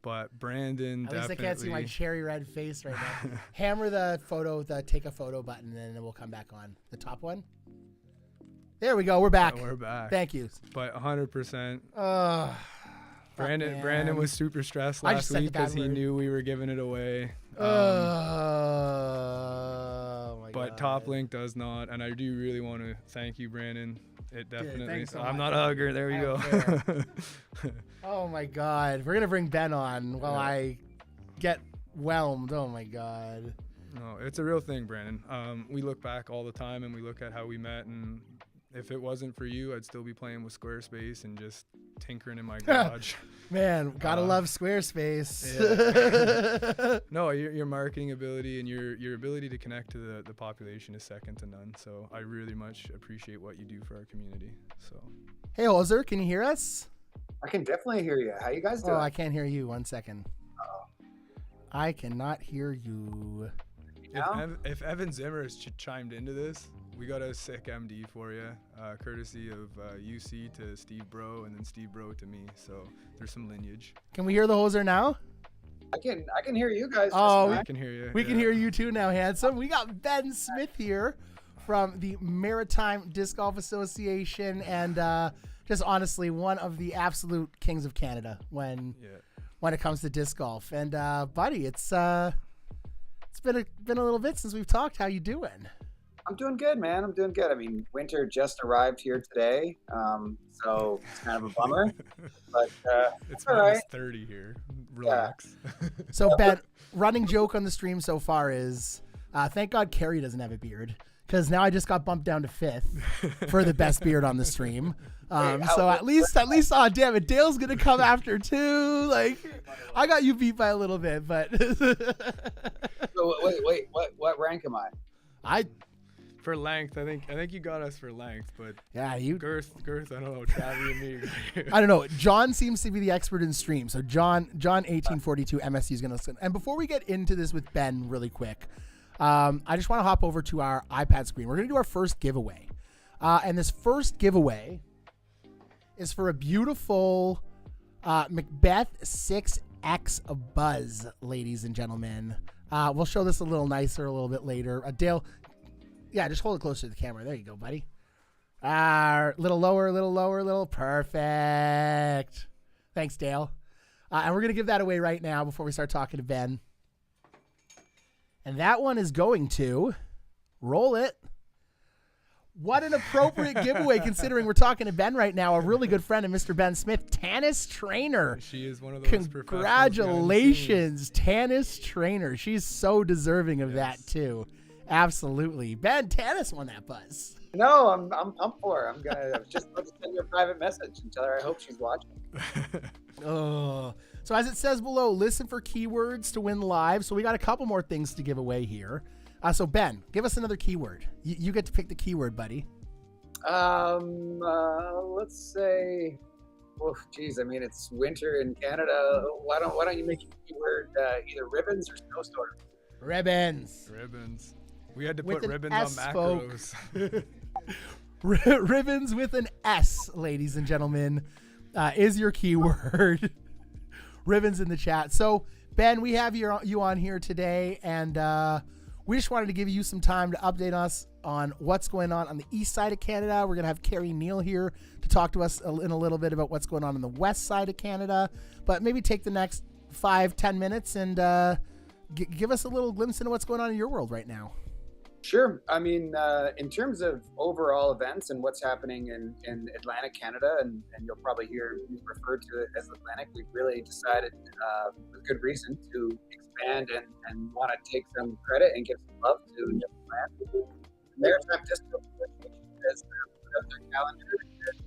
But Brandon At least definitely. I can't see my cherry red face right now. Hammer the take a photo button, and then we'll come back on. The top one? There we go. We're back. We're back. Thank you. But 100%. Man. Brandon was super stressed last week because he knew we were giving it away. Oh my but God. Top Link does not, and I do really want to thank you, Brandon. It definitely. thanks so I'm much. not a hugger. There we go. Oh my God, we're gonna bring Ben on while I get whelmed. Oh my God. No, it's a real thing, Brandon. We look back all the time and we look at how we met, and if it wasn't for you, I'd still be playing with Squarespace and just tinkering in my garage. Man, gotta love Squarespace. Yeah. No, your marketing ability and your ability to connect to the population is second to none. So I really much appreciate what you do for our community. So. Hey, Hyzer, can you hear us? I can definitely hear you. How you guys doing? Oh, I can't hear you. 1 second. I cannot hear you. If Evan Zimmer has chimed into this, we got a sick MD for you, courtesy of UC to Steve Bro, and then Steve Bro to me. So there's some lineage. Can we hear the Hyzer now? I can hear you guys. Oh, we can hear you. We can hear you too now, handsome. We got Ben Smith here from the Maritime Disc Golf Association, and just honestly one of the absolute kings of Canada when it comes to disc golf. And buddy, it's been a little bit since we've talked. How you doing? I'm doing good, man. I'm doing good. I mean, winter just arrived here today, so it's kind of a bummer. But it's all minus right. 30 here. Relax. Yeah. So Ben, running joke on the stream so far is, thank God Carrie doesn't have a beard, because now I just got bumped down to 5th for the best beard on the stream. So at least, oh damn it, Dale's gonna come after too. Like, I got you beat by a little bit, but. So wait, what rank am I? For length, I think you got us for length, but Yeah, girth, I don't know, Travi and me. I don't know. John seems to be the expert in stream. So John 1842 MSU is going to listen. And before we get into this with Ben really quick, I just want to hop over to our iPad screen. We're going to do our first giveaway. And this first giveaway is for a beautiful McBeth 6X Buzz, ladies and gentlemen. We'll show this a little nicer a little bit later. Dale, yeah, just hold it closer to the camera. There you go, buddy. Little lower, perfect. Thanks, Dale. And we're going to give that away right now before we start talking to Ben. And that one is going to roll it. What an appropriate giveaway, considering we're talking to Ben right now, a really good friend of Mr. Ben Smith, Tanis Trainer. She is one of those. Congratulations, Tanis Trainer. She's so deserving of that too. Absolutely. Ben, Tanis won that buzz. No, I'm pumped for her. I was just about to send her a private message and tell her I hope she's watching. Oh. So as it says below, listen for keywords to win live. So we got a couple more things to give away here. So Ben, give us another keyword. You get to pick the keyword, buddy. Let's say, geez, I mean, it's winter in Canada. Why don't you make a keyword either ribbons or snowstorm? Ribbons. We had to With put an ribbons S, on macros. Ribbons with an S, ladies and gentlemen. is your keyword. Ribbons in the chat. So, Ben, we have you on here today, and we just wanted to give you some time to update us on what's going on the east side of Canada. We're going to have Carrie Neal here to talk to us in a little bit about what's going on the west side of Canada. But maybe take the next 5-10 minutes and give us a little glimpse into what's going on in your world right now. Sure. I mean, in terms of overall events and what's happening in Atlantic Canada, and you'll probably hear me refer to it as Atlantic, we've really decided, with good reason, to expand and want to take some credit and give some love to different lands. The Maritime Disc Golf Association has put out their calendar, and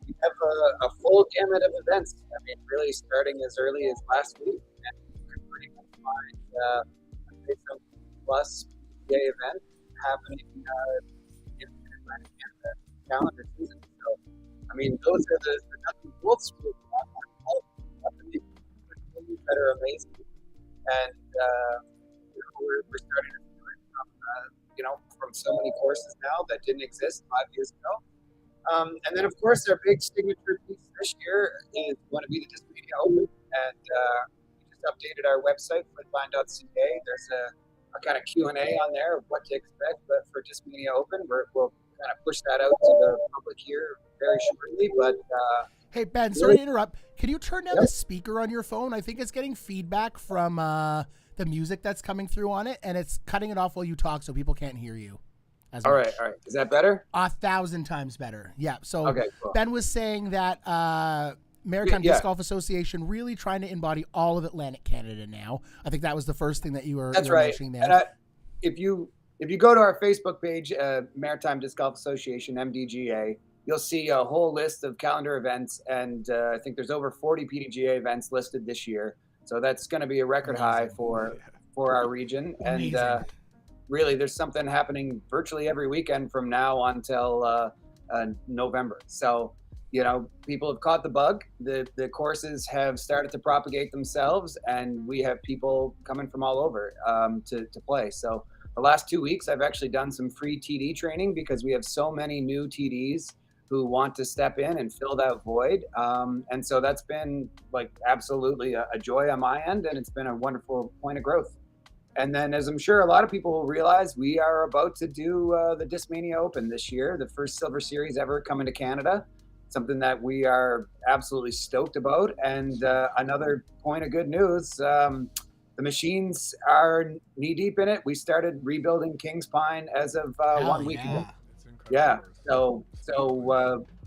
we have a full gamut of events. I mean, really starting as early as last week, and you can pretty much find some plus event happening in Atlantic Canada calendar season. So, I mean, those are the nuts and bolts that are amazing, and we're starting to do it from so many courses now that didn't exist 5 years ago. And then, of course, our big signature piece this year is going to be the Discmania Open, and we just updated our website, flintline.ca. There's a kind of Q&A on there of what to expect, but for Discmania Open, we'll kind of push that out to the public here very shortly. But hey, Ben, sorry to interrupt. Can you turn down the speaker on your phone? I think it's getting feedback from the music that's coming through on it, and it's cutting it off while you talk, so people can't hear you. All right. Is that better? 1,000 times better. Yeah. So okay, cool. Ben was saying that Maritime Disc Golf Association really trying to embody all of Atlantic Canada now. I think that was the first thing that you were mentioning there. And if you go to our Facebook page, Maritime Disc Golf Association, MDGA, you'll see a whole list of calendar events, and I think there's over 40 PDGA events listed this year. So that's going to be a record high for our region. Amazing. And really, there's something happening virtually every weekend from now until November. So, people have caught the bug. The courses have started to propagate themselves, and we have people coming from all over to play. So the last 2 weeks, I've actually done some free TD training because we have so many new TDs who want to step in and fill that void. And so that's been like absolutely a joy on my end, and it's been a wonderful point of growth. And then, as I'm sure a lot of people will realize, we are about to do the Discmania Open this year, the first Silver Series ever coming to Canada. Something that we are absolutely stoked about. And another point of good news, the machines are knee deep in it. We started rebuilding Kings Pine as of 1 week ago. Yeah. So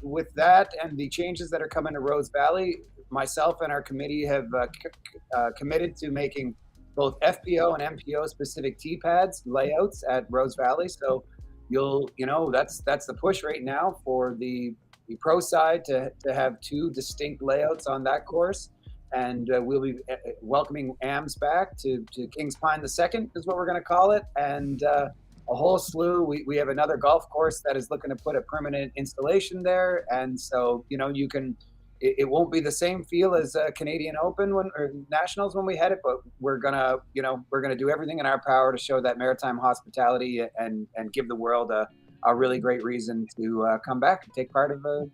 with that and the changes that are coming to Rose Valley, myself and our committee have committed to making both FPO and MPO specific tee pads layouts at Rose Valley. So that's the push right now for the pro side to have two distinct layouts on that course, and we'll be welcoming AMS back to Kings Pine the second is what we're going to call it, and a whole slew. We have another golf course that is looking to put a permanent installation there, and so you can. It won't be the same feel as Canadian Open or Nationals when we had it, but we're gonna do everything in our power to show that maritime hospitality and give the world a really great reason to come back and take part of a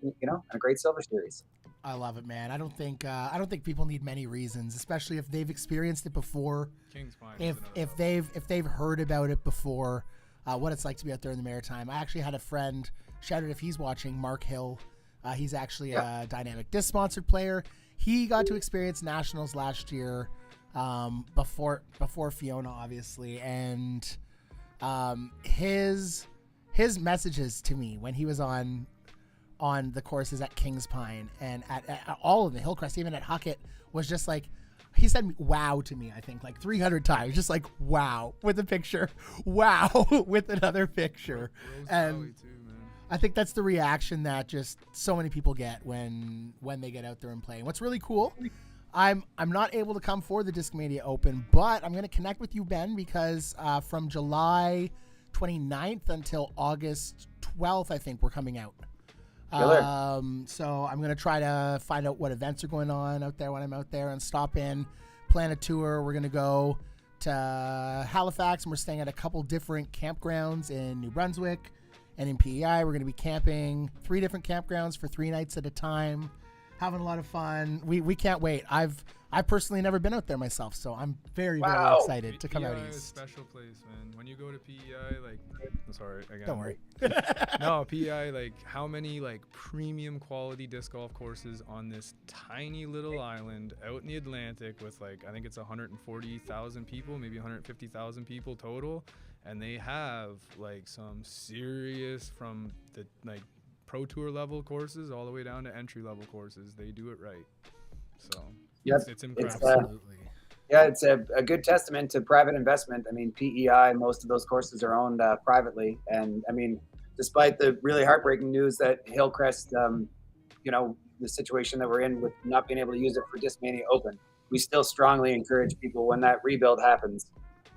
great Silver Series. I love it, man. I don't think people need many reasons, especially if they've experienced it before. Kings Pine. If they've heard about it before, what it's like to be out there in the Maritime. I actually had a friend, shout out if he's watching, Mark Hill. He's actually a Dynamic Disc sponsored player. He got to experience Nationals last year, before Fiona, obviously, and his messages to me when he was on the courses at Kings Pine and at all of the Hillcrest, even at Huckett, was just like, he said wow to me, I think like 300 times, just like wow with a picture, wow with another picture. Rose and Valley too, man. I think that's the reaction that just so many people get when they get out there and play. And what's really cool, I'm not able to come for the Discmania Open, but I'm going to connect with you, Ben, because from July 29th until August 12th, I think we're coming out. So I'm going to try to find out what events are going on out there when I'm out there and stop in, plan a tour. We're going to go to Halifax, and we're staying at a couple different campgrounds in New Brunswick and in PEI. We're going to be camping 3 different campgrounds for 3 nights at a time. having a lot of fun. We can't wait. I've personally never been out there myself, so I'm very Wow. excited to come out PEI is a east. special place, man. When you go to PEI, like, I'm sorry again. Don't worry. No, PEI, like, how many like premium quality disc golf courses on this tiny little island out in the Atlantic with like I think it's 140,000 people, maybe 150,000 people total, and they have like some serious from the like pro tour level courses all the way down to entry level courses. They do it right. So Yep. it's incredible. Absolutely. Yeah, it's a good testament to private investment. I mean, PEI, most of those courses are owned privately. And I mean, despite the really heartbreaking news that Hillcrest, you know, the situation that we're in with not being able to use it for Discmania Open, we still strongly encourage people when that rebuild happens,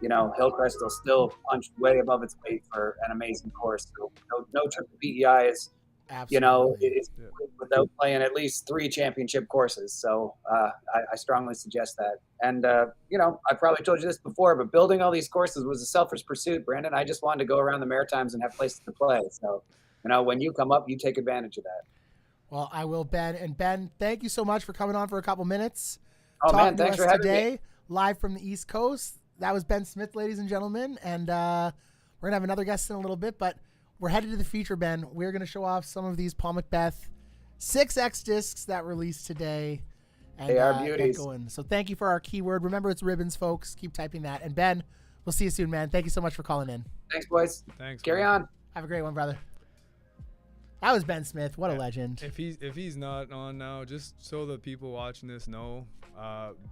you know, Hillcrest will still punch way above its weight for an amazing course. So no trip to PEI is, Absolutely. you know, it's Yeah. without playing at least 3 championship courses. So I strongly suggest that. And, you know, I probably told you this before, but building all these courses was a selfish pursuit, Brandon. I just wanted to go around the Maritimes and have places to play. So, you know, when you come up, you take advantage of that. Well, I will, Ben. And Ben, thank you so much for coming on for a couple minutes. Oh, talking man, thanks to for us having today, me. live from the East Coast. That was Ben Smith, ladies and gentlemen. And we're going to have another guest in a little bit, but we're headed to the feature, Ben. We're going to show off some of these Paul McBeth 6X discs that released today. And, They are get beauties. going. So thank you for our keyword. Remember, it's ribbons, folks. Keep typing that. And Ben, we'll see you soon, man. Thank you so much for calling in. Thanks, boys. Thanks. Carry man. on. Have a great one, brother. That was Ben Smith. What a Yeah. legend. If he's not on now, just so the people watching this know,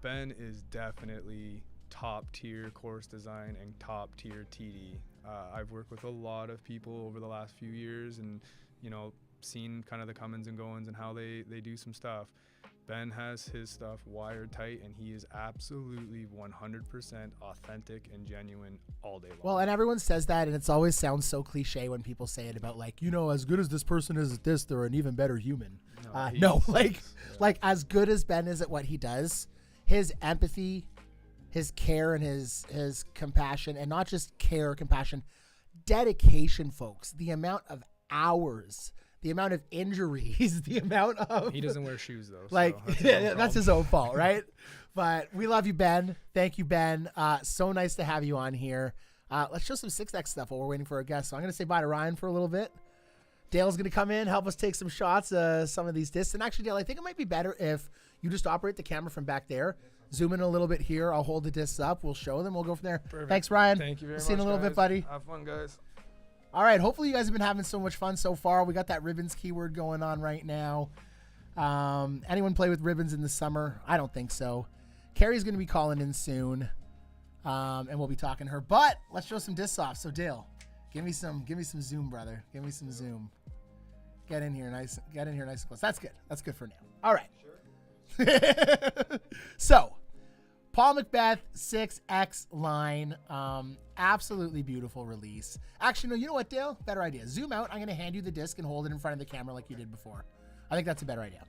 Ben is definitely top tier course design and top tier TD. I've worked with a lot of people over the last few years, and you know, seen kind of the comings and goings and how they do some stuff. Ben has his stuff wired tight, and he is absolutely 100% authentic and genuine all day long. Well, and everyone says that, and it's always sounds so cliche when people say it about, like, you know, as good as this person is at this, they're an even better human. No, like as good as Ben is at what he does, his empathy, his care, and his compassion, and not just care, compassion, dedication, folks. The amount of hours, the amount of injuries, the amount of he doesn't wear shoes though. like so that's his own that's his own fault, right? But we love you, Ben. Thank you, Ben. So nice to have you on here. Let's show some 6X stuff while we're waiting for our guest. So I'm going to say bye to Ryan for a little bit. Dale's going to come in, help us take some shots of some of these discs. And actually, Dale, I think it might be better if you just operate the camera from back there. Zoom in a little bit here. I'll hold the discs up. We'll show them. We'll go from there. Perfect. Thanks, Ryan. Thank you very much. See you in a little bit, guys. buddy. Have fun, guys. All right. Hopefully, you guys have been having so much fun so far. We got that ribbons keyword going on right now. Anyone play with ribbons in the summer? I don't think so. Carrie's going to be calling in soon, and we'll be talking to her. But let's show some discs off. So, Dale, give me some zoom, brother. Give me some zoom. Get in here nice and close. That's good. That's good for now. All right. Sure. So, Paul McBeth 6X line. Absolutely beautiful release. Actually, no, you know what, Dale? Better idea. Zoom out. I'm going to hand you the disc and hold it in front of the camera like you did before. I think that's a better idea.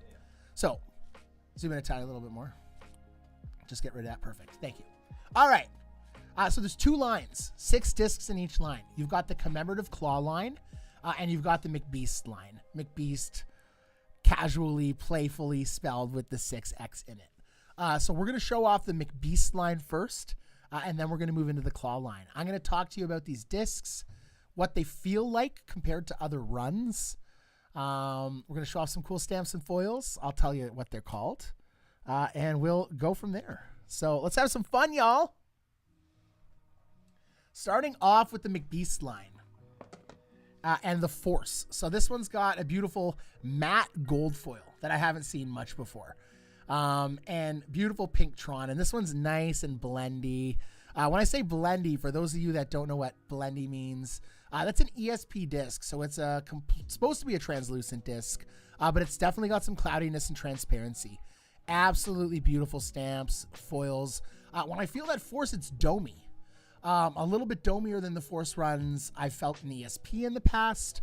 So, zoom in a tiny little bit more. Just get rid of that. Perfect. Thank you. All right. So there's 2 lines, 6 discs in each line. You've got the commemorative claw line, and you've got the McBeast line. McBeast, casually, playfully spelled with the 6X in it. So we're going to show off the McBeast line first, and then we're going to move into the claw line. I'm going to talk to you about these discs, what they feel like compared to other runs. We're going to show off some cool stamps and foils. I'll tell you what they're called, and we'll go from there. So let's have some fun, y'all. Starting off with the McBeast line. And the Force. So this one's got a beautiful matte gold foil that I haven't seen much before. And beautiful pink Tron. And this one's nice and blendy. When I say blendy, for those of you that don't know what blendy means, that's an ESP disc. So it's supposed to be a translucent disc, but it's definitely got some cloudiness and transparency. Absolutely beautiful stamps, foils. When I feel that Force, it's domey. A little bit domier than the Force runs I've felt in ESP in the past.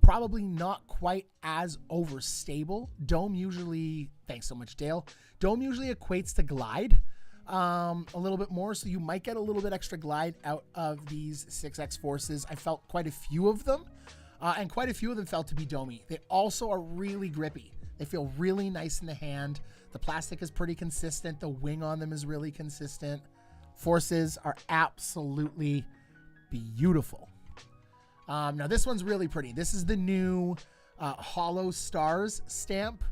Probably not quite as overstable. Dome usually, thanks so much, Dale. Dome usually equates to glide a little bit more, so you might get a little bit extra glide out of these 6X Forces. I felt quite a few of them, and quite a few of them felt to be domey. They also are really grippy. They feel really nice in the hand. The plastic is pretty consistent. The wing on them is really consistent. Forces are absolutely beautiful. Now this one's really pretty. This is the new Hollow Stars stamp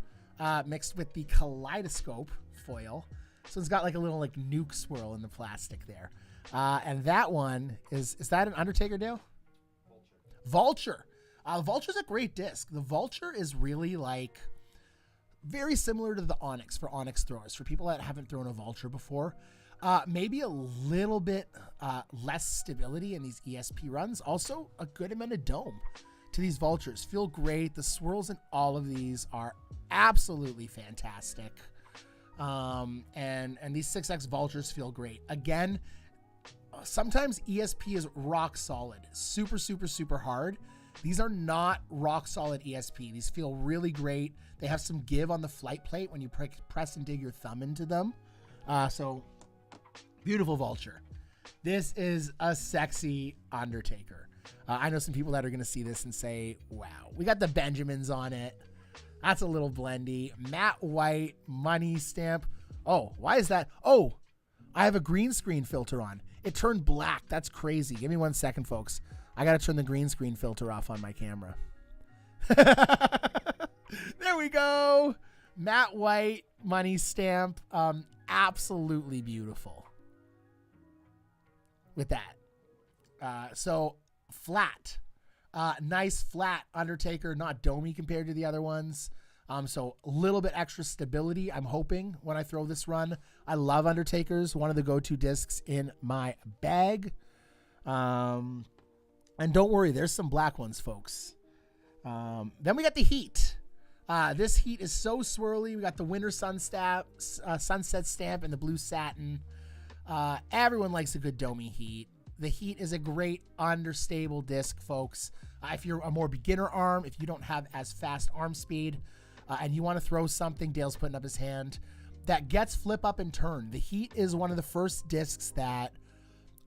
mixed with the Kaleidoscope foil. So it's got like a little like nuke swirl in the plastic there. And that one is that an Undertaker, Dale? Vulture. Vulture's a great disc. The Vulture is really like very similar to the Onyx for Onyx throwers. For people that haven't thrown a Vulture before, maybe a little bit less stability in these ESP runs. Also a good amount of dome to these Vultures. Feel great. The swirls in all of these are absolutely fantastic. And these 6X Vultures feel great. Again, sometimes ESP is rock solid, super, super, super hard. These are not rock solid ESP. These feel really great. They have some give on the flight plate when you press and dig your thumb into them. So beautiful Vulture. This is a sexy Undertaker. I know some people that are going to see this and say, wow, we got the Benjamins on it. That's a little blendy. Matte white money stamp. Oh, why is that? Oh, I have a green screen filter on. It turned black. That's crazy. Give me 1 second, folks. I got to turn the green screen filter off on my camera. There we go. Matte white money stamp. Absolutely beautiful. With that. So flat. Nice flat Undertaker, not domey compared to the other ones. So a little bit extra stability, I'm hoping, when I throw this run. I love Undertakers, one of the go-to discs in my bag. And don't worry, there's some black ones, folks. Then we got the Heat. This Heat is so swirly. We got the Winter Sunset stamp and the blue satin. Everyone likes a good domey Heat. The Heat is a great understable disc, folks. If you're a more beginner arm, if you don't have as fast arm speed, and you want to throw something, Dale's putting up his hand, that gets flip up and turn. The Heat is one of the first discs that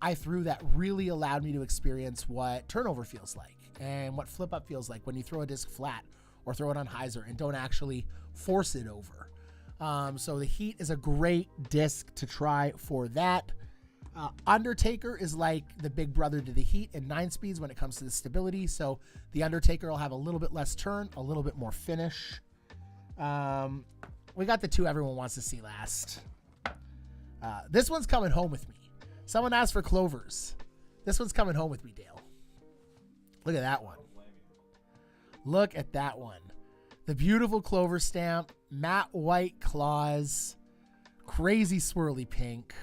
I threw that really allowed me to experience what turnover feels like and what flip up feels like when you throw a disc flat or throw it on Hyzer and don't actually force it over. So the Heat is a great disc to try for that. Undertaker is like the big brother to the Heat in 9 speeds when it comes to the stability. So the Undertaker will have a little bit less turn, a little bit more finish. We got the two everyone wants to see last. This one's coming home with me. Someone asked for Clovers. This one's coming home with me, Dale. Look at that one. Look at that one. The beautiful Clover stamp, matte white claws, crazy swirly pink.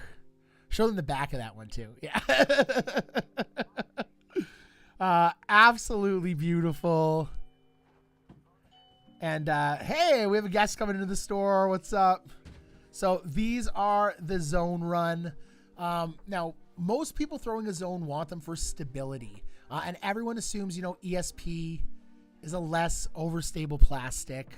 Show them the back of that one too. Yeah. Absolutely beautiful. And hey, we have a guest coming into the store. What's up? So these are the zone run. Now, most people throwing a zone want them for stability. And everyone assumes, you know, ESP is a less overstable plastic.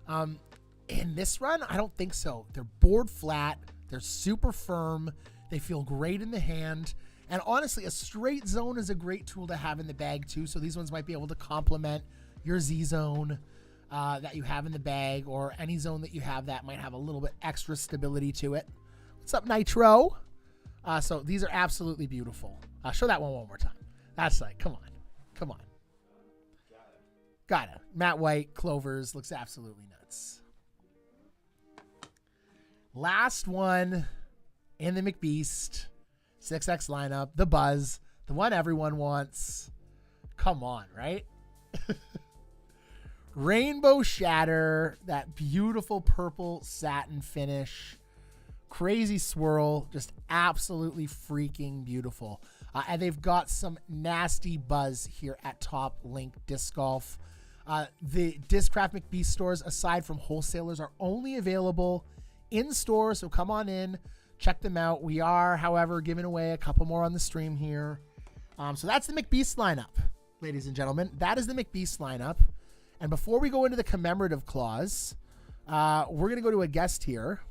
In this run, I don't think so. They're board flat. They're super firm. They feel great in the hand. And honestly, a straight zone is a great tool to have in the bag too. So these ones might be able to complement your Z zone that you have in the bag, or any zone that you have that might have a little bit extra stability to it. What's up, Nitro? So these are absolutely beautiful. Show that one more time. That's like, come on. Come on. Got it. Matte white, Clovers, looks absolutely nuts. Last one in the McBeast 6X lineup, the Buzz, the one everyone wants. Come on, right? Rainbow Shatter, that beautiful purple satin finish. Crazy swirl, just absolutely freaking beautiful. And they've got some nasty buzz here at Top Link Disc Golf. The Discraft McBeast stores, aside from wholesalers, are only available in store, so come on in, check them out. We are, however, giving away a couple more on the stream here. So that's the McBeast lineup, ladies and gentlemen. That is the McBeast lineup. And before we go into the commemorative clause, we're going to go to a guest here,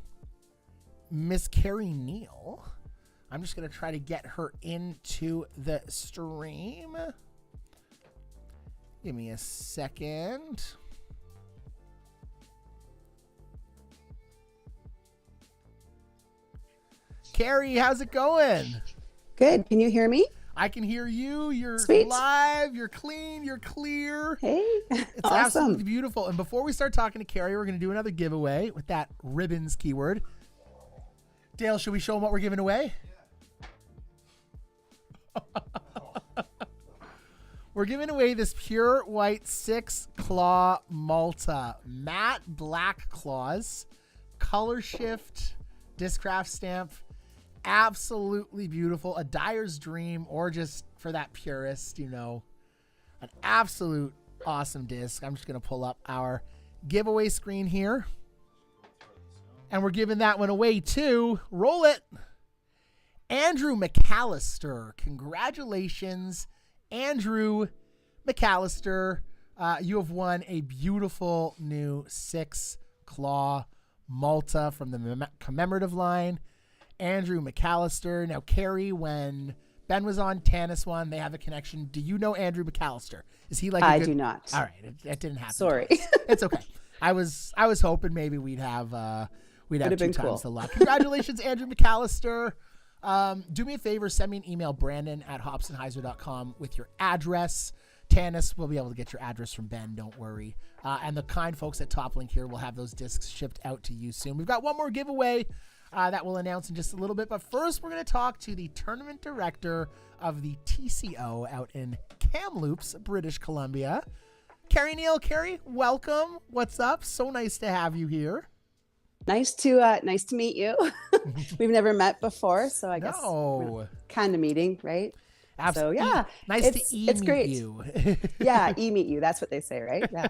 Miss Carrie Neal. I'm just going to try to get her into the stream. Give me a second. Carrie, how's it going? Good. Can you hear me? I can hear you. You're Sweet. live. You're clean. You're clear. Hey, It's awesome. absolutely beautiful. And before we start talking to Carrie, we're going to do another giveaway with that ribbons keyword. Dale, should we show them what we're giving away? We're giving away this pure white 6-claw Malta matte black claws, color shift, discraft stamp. Absolutely beautiful. A dyer's dream, or just for that purist, you know, an absolute awesome disc. I'm just going to pull up our giveaway screen here. And we're giving that one away to, roll it, Andrew McAllister. Congratulations, Andrew McAllister. You have won a beautiful new 6-claw Malta from the commemorative line. Andrew McAllister. Now, Carrie, when Ben was on Tanis one, they have a connection. Do you know Andrew McAllister? Is he like a I good... do not. All right, it didn't happen. Sorry. It's okay. I was hoping maybe we'd have two been times cool. the luck. Congratulations, Andrew McAllister. Do me a favor, send me an email, brandon@hopsandhyzer.com with your address. Tanis will be able to get your address from Ben, don't worry. And the kind folks at TopLink here will have those discs shipped out to you soon. We've got one more giveaway that we'll announce in just a little bit. But first, we're going to talk to the tournament director of the TCO out in Kamloops, British Columbia, Carrie Neal. Carrie, welcome. What's up? So nice to have you here. Nice to meet you. We've never met before, so I guess No. kind of meeting, right? Absolutely. So yeah, Nice it's to meet great. you. Yeah, meet you. That's what they say, right? Yeah.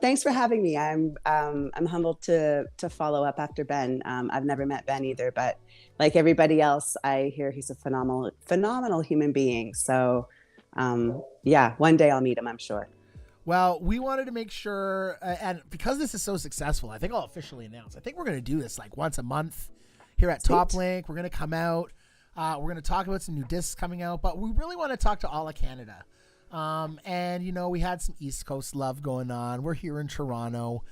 Thanks for having me. I'm humbled to follow up after Ben. I've never met Ben either, but like everybody else, I hear he's a phenomenal human being. So yeah, one day I'll meet him, I'm sure. Well, we wanted to make sure, and because this is so successful, I think I'll officially announce. I think we're going to do this like once a month here at Sweet. TopLink. We're going to come out. We're going to talk about some new discs coming out, but we really want to talk to all of Canada. And, you know, we had some East Coast love going on. We're here in Toronto.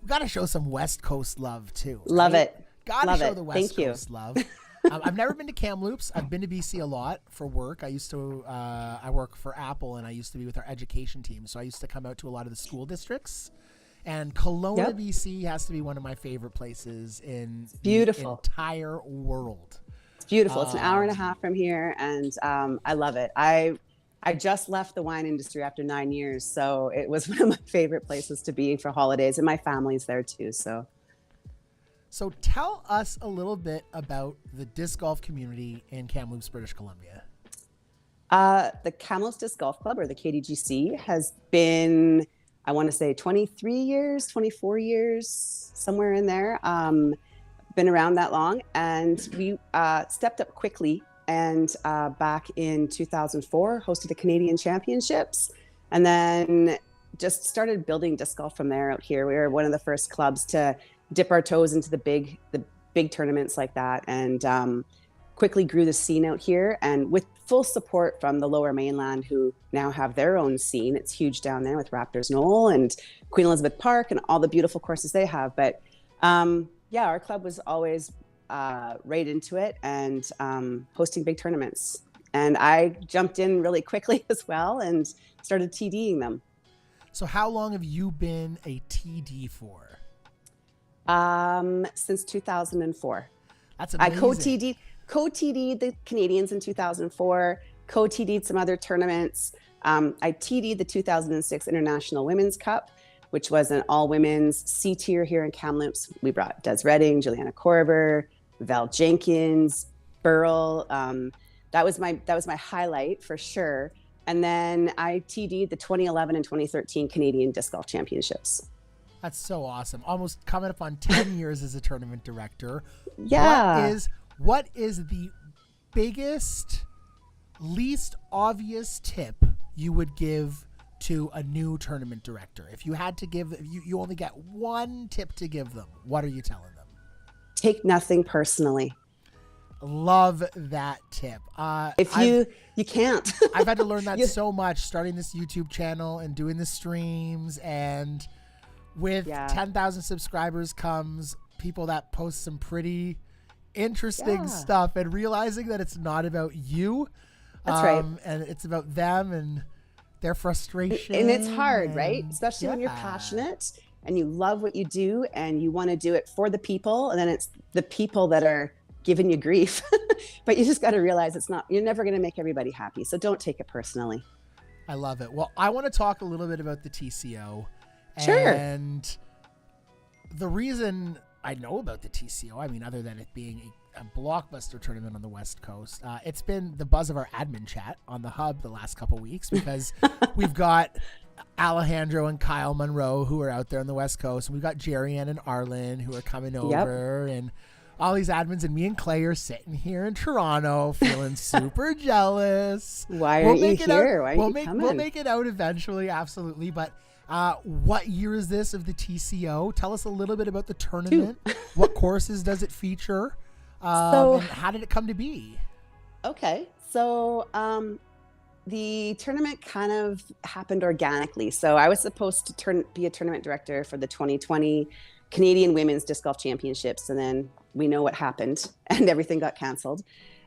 We got to show some West Coast love, too. Right? Love it. Got to Love show it. the West Thank you. Coast love. I've never been to Kamloops. I've been to BC a lot for work. I used to, I work for Apple, and I used to be with our education team. So I used to come out to a lot of the school districts. And Kelowna, Yep. BC has to be one of my favorite places in beautiful. the entire world. It's beautiful. It's an hour and a half from here, and I love it. I just left the wine industry after 9 years, so it was one of my favorite places to be for holidays, and my family's there too. So tell us a little bit about the disc golf community in Kamloops, British Columbia. The Kamloops Disc Golf Club, or the KDGC, has been, I want to say 23 years, 24 years, somewhere in there. Been around that long, and we stepped up quickly, and back in 2004 hosted the Canadian Championships, and then just started building disc golf from there out here. We were one of the first clubs to dip our toes into the big tournaments like that, and quickly grew the scene out here, and with full support from the Lower Mainland, who now have their own scene. It's huge down there with Raptors Knoll and Queen Elizabeth Park and all the beautiful courses they have. But yeah, our club was always right into it, and hosting big tournaments. And I jumped in really quickly as well and started TDing them. So how long have you been a TD for? Since 2004. That's amazing. I co-TD'd the Canadians in 2004, co-TD'd some other tournaments. I TD'd the 2006 International Women's Cup, which was an all-women's C tier here in Kamloops. We brought Des Redding, Juliana Korver, Val Jenkins, Burl. That was my highlight for sure. And then I TD'd the 2011 and 2013 Canadian Disc Golf Championships. That's so awesome. Almost coming up on 10 years as a tournament director. Yeah. What is the biggest, least obvious tip you would give to a new tournament director? If you had to give, you only get one tip to give them, what are you telling them? Take nothing personally. Love that tip. You can't. I've had to learn that so much starting this YouTube channel and doing the streams, and with 10,000 subscribers comes people that post some pretty interesting Yeah. stuff, and realizing that it's not about you. That's right. And it's about them and their frustration. And it's hard, right? and- Especially when you're yeah. passionate and you love what you do and you want to do it for the people. And then it's the people that are giving you grief. But you just got to realize you're never going to make everybody happy. So don't take it personally. I love it. Well, I want to talk a little bit about the TCO. Sure. And the reason I know about the TCO, I mean, other than it being a blockbuster tournament on the West Coast, it's been the buzz of our admin chat on the hub the last couple weeks, because we've got Alejandro and Kyle Monroe who are out there on the West Coast, and we've got Jerry Ann and Arlen who are coming over, and all these admins, and me and Clay are sitting here in Toronto feeling super jealous. Why aren't you here? Why aren't you coming? We'll make it out eventually, absolutely. But what year is this of the TCO? Tell us a little bit about the tournament. What courses does it feature? And how did it come to be? Okay. So the tournament kind of happened organically. So I was supposed to be a tournament director for the 2020 Canadian Women's Disc Golf Championships. And then we know what happened and everything got canceled.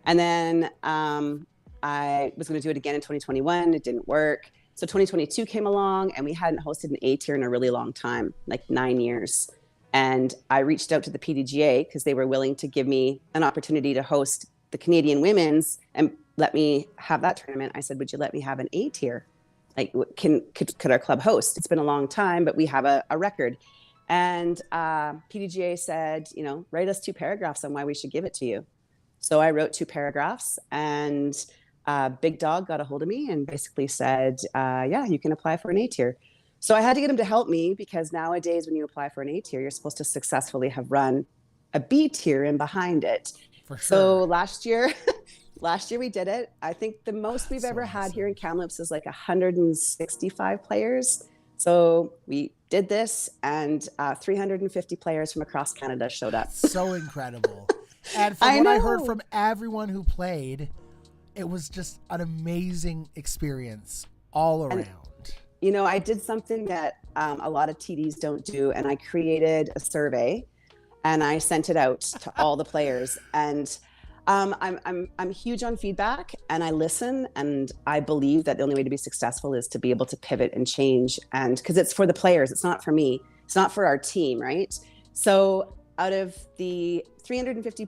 And then I was going to do it again in 2021. It didn't work. So 2022 came along and we hadn't hosted an A tier in a really long time, like 9 years. And I reached out to the PDGA because they were willing to give me an opportunity to host the Canadian Women's and let me have that tournament. I said, would you let me have an A tier? Like, could our club host? It's been a long time, but we have a record. And PDGA said, write us 2 paragraphs on why we should give it to you. So I wrote 2 paragraphs, and Big Dog got a hold of me and basically said, yeah, you can apply for an A tier. So I had to get him to help me, because nowadays when you apply for an A tier, you're supposed to successfully have run a B tier in behind it. For sure. So last year we did it. I think the most we've ever had awesome. here in Kamloops is like 165 players. So we did this, and 350 players from across Canada showed up. So incredible. And from what I heard from everyone who played, it was just an amazing experience all around. I did something that a lot of TDs don't do, and I created a survey and I sent it out to all the players. And I'm huge on feedback, and I listen, and I believe that the only way to be successful is to be able to pivot and change. And because it's for the players, it's not for me, it's not for our team, right? So out of the 350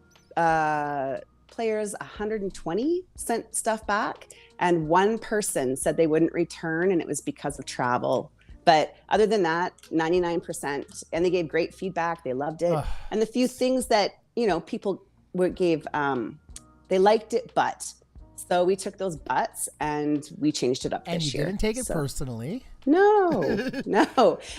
players, 120 sent stuff back, and 1 person said they wouldn't return, and it was because of travel. But other than that, 99%, and they gave great feedback. They loved it. And the few things that, people gave, they liked it, but. So we took those buts and we changed it up and this you year. didn't take it personally. No.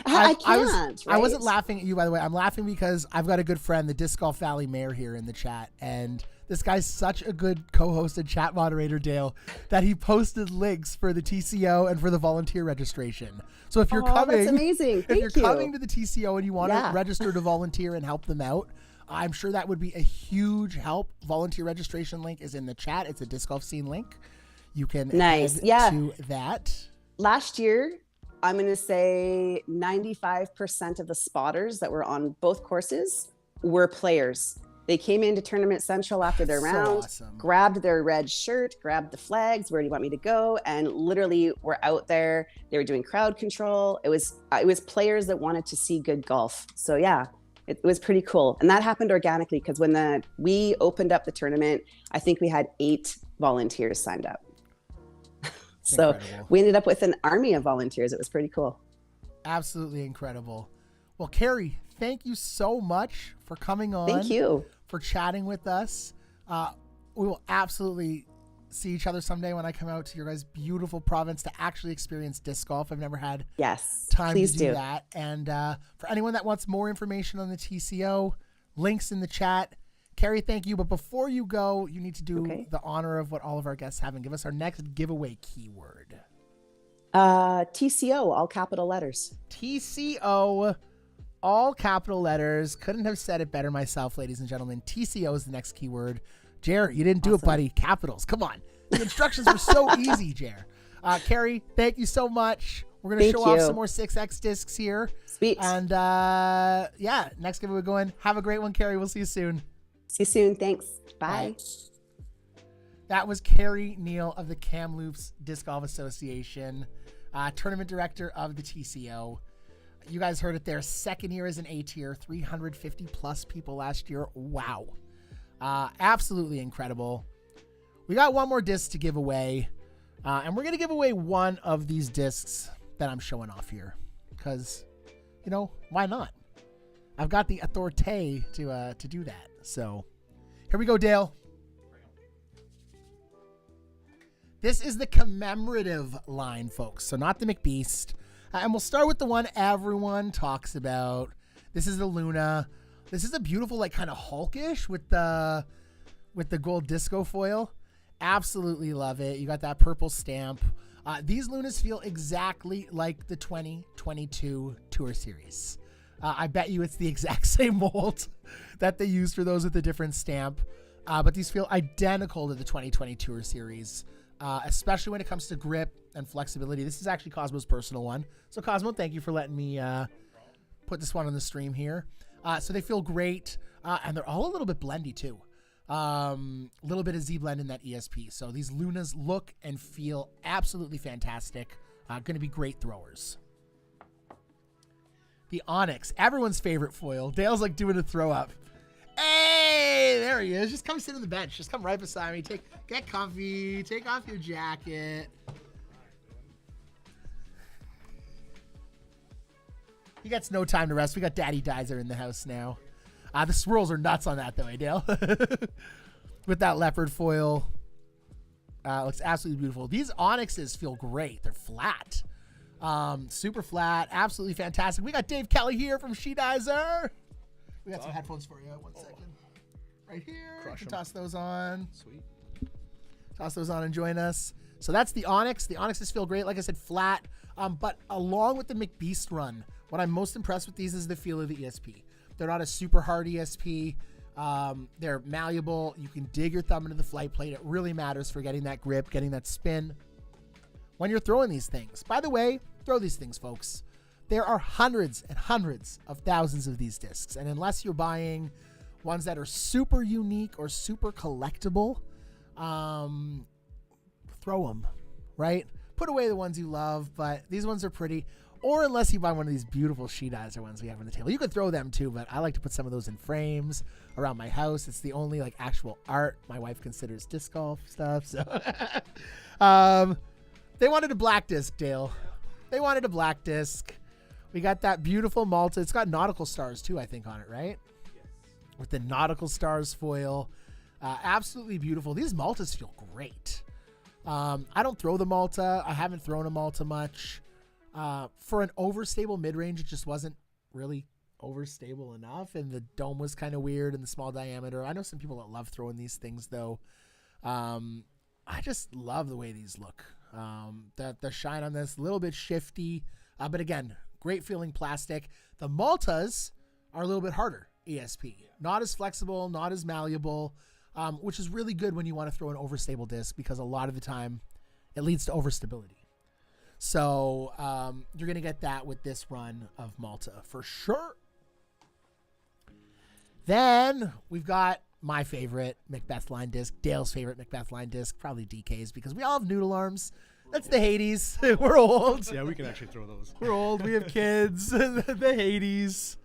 I can't. I wasn't right? laughing at you, by the way. I'm laughing because I've got a good friend, the Disc Golf Valley Mayor, here in the chat, and this guy's such a good co-host and chat moderator, Dale, that he posted links for the TCO and for the volunteer registration. So if you're coming, that's amazing. if you're coming to the TCO and you want to Yeah. register to volunteer and help them out, I'm sure that would be a huge help. Volunteer registration link is in the chat. It's a Disc Golf Scene link. You can head to that. Last year, I'm going to say 95% of the spotters that were on both courses were players. They came into Tournament Central after their round, awesome. grabbed their red shirt, grabbed the flags, where do you want me to go? And literally were out there. They were doing crowd control. It was players that wanted to see good golf. So yeah, it was pretty cool. And that happened organically, because when we opened up the tournament, I think we had 8 volunteers signed up. So Incredible. we ended up with an army of volunteers. It was pretty cool. Absolutely incredible. Well, Carrie, thank you so much for coming on. Thank you. For chatting with us. We will absolutely see each other someday when I come out to your guys' beautiful province to actually experience disc golf. I've never had time please to do that. And for anyone that wants more information on the TCO, links in the chat. Carrie, thank you. But before you go, you need to do the honor of what all of our guests have and give us our next giveaway keyword. TCO, all capital letters. TCO, all capital letters. Couldn't have said it better myself, ladies and gentlemen. TCO is the next keyword. Jer, you didn't do it, buddy. Capitals. Come on. The instructions were so easy, Jer. Carrie, thank you so much. We're going to show off some more 6X discs here. Sweet. And next giveaway going. Have a great one, Carrie. We'll see you soon. See you soon. Thanks. Bye. Bye. That was Carrie Neal of the Kamloops Disc Golf Association, tournament director of the TCO. You guys heard it there. Second year as an A tier, 350 plus people last year. Wow. Absolutely incredible. We got one more disc to give away, and we're going to give away one of these discs that I'm showing off here because, you know, why not? I've got the authority to do that. So here we go, Dale. This is the commemorative line, folks. So not the McBeast. And we'll start with the one everyone talks about. This is the Luna. This is a beautiful, like, kind of Hulkish with the gold disco foil. Absolutely love it. You got that purple stamp. These Lunas feel exactly like the 2022 Tour Series. I bet you it's the exact same mold that they used for those with a different stamp. But these feel identical to the 2020 Tour Series. Especially when it comes to grip and flexibility. This is actually Cosmo's personal one. So Cosmo, thank you for letting me put this one on the stream here. So they feel great. And they're all a little bit blendy too. A little bit of Z-blend in that ESP. So these Lunas look and feel absolutely fantastic. Going to be great throwers. The Onyx, everyone's favorite foil. Dale's like doing a throw up. Hey, there he is. Just come sit on the bench. Just come right beside me. Get comfy. Take off your jacket. He gets no time to rest. We got Daddy Dyzer in the house now. The swirls are nuts on that, though, eh, Dale? With that leopard foil. Looks absolutely beautiful. These Onyxes feel great. They're flat. Super flat. Absolutely fantastic. We got Dave Kelly here from She Dyzer. We got some headphones for you. 1 second. Right here. Crush 'em. Toss those on. Sweet. Toss those on and join us. So that's the Onyx. The Onyxes feel great. Like I said, flat. But along with the McBeast run, what I'm most impressed with these is the feel of the ESP. They're not a super hard ESP. They're malleable. You can dig your thumb into the flight plate. It really matters for getting that grip, getting that spin when you're throwing these things. By the way, throw these things, folks. There are hundreds and hundreds of thousands of these discs. And unless you're buying ones that are super unique or super collectible, throw them, right? Put away the ones you love, but these ones are pretty. Or unless you buy one of these beautiful She Dyzer ones we have on the table. You could throw them too, but I like to put some of those in frames around my house. It's the only like actual art my wife considers disc golf stuff. So they wanted a black disc, Dale. They wanted a black disc. We got that beautiful Malta. It's got nautical stars too, I think, on it, right? Yes. With the nautical stars foil. Absolutely beautiful. These Maltas feel great. I don't throw the Malta. I haven't thrown a Malta much. For an overstable mid-range, it just wasn't really overstable enough. And the dome was kind of weird and the small diameter. I know some people that love throwing these things, though. I just love the way these look. The shine on this, a little bit shifty. But again, great feeling plastic. The Maltas are a little bit harder ESP. Not as flexible, not as malleable, which is really good when you want to throw an overstable disc because a lot of the time it leads to overstability. So you're going to get that with this run of Malta for sure. Then we've got my favorite McBeth line disc, Dale's favorite McBeth line disc, probably DK's because we all have noodle arms. That's the Hades. We're old. Yeah, we can actually throw those. We're old. We have kids. The Hades.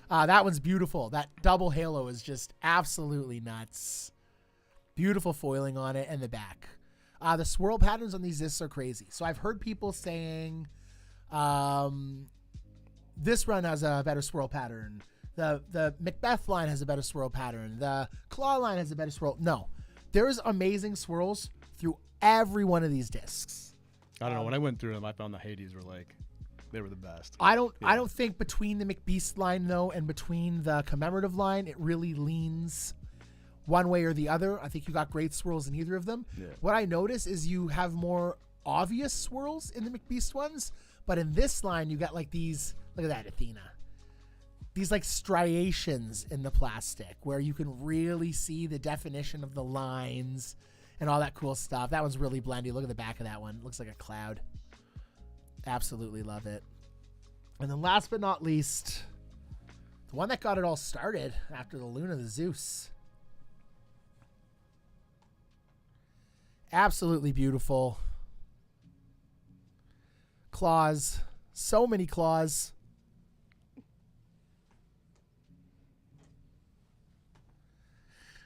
That one's beautiful. That double halo is just absolutely nuts. Beautiful foiling on it and the back. The swirl patterns on these discs are crazy. So I've heard people saying this run has a better swirl pattern. The McBeth line has a better swirl pattern. The Claw line has a better swirl. No. There's amazing swirls through every one of these discs. I don't know. When I went through them, I found the Hades were like, they were the best. I don't think between the McBeast line, though, and between the commemorative line, it really leans one way or the other. I think you got great swirls in either of them. Yeah. What I notice is you have more obvious swirls in the McBeast ones, but in this line, you got like these, look at that, Athena. These like striations in the plastic where you can really see the definition of the lines and all that cool stuff. That one's really blendy. Look at the back of that one. It looks like a cloud. Absolutely love it. And then last but not least, the one that got it all started after the Luna, the Zeus. Absolutely beautiful. Claws. So many claws.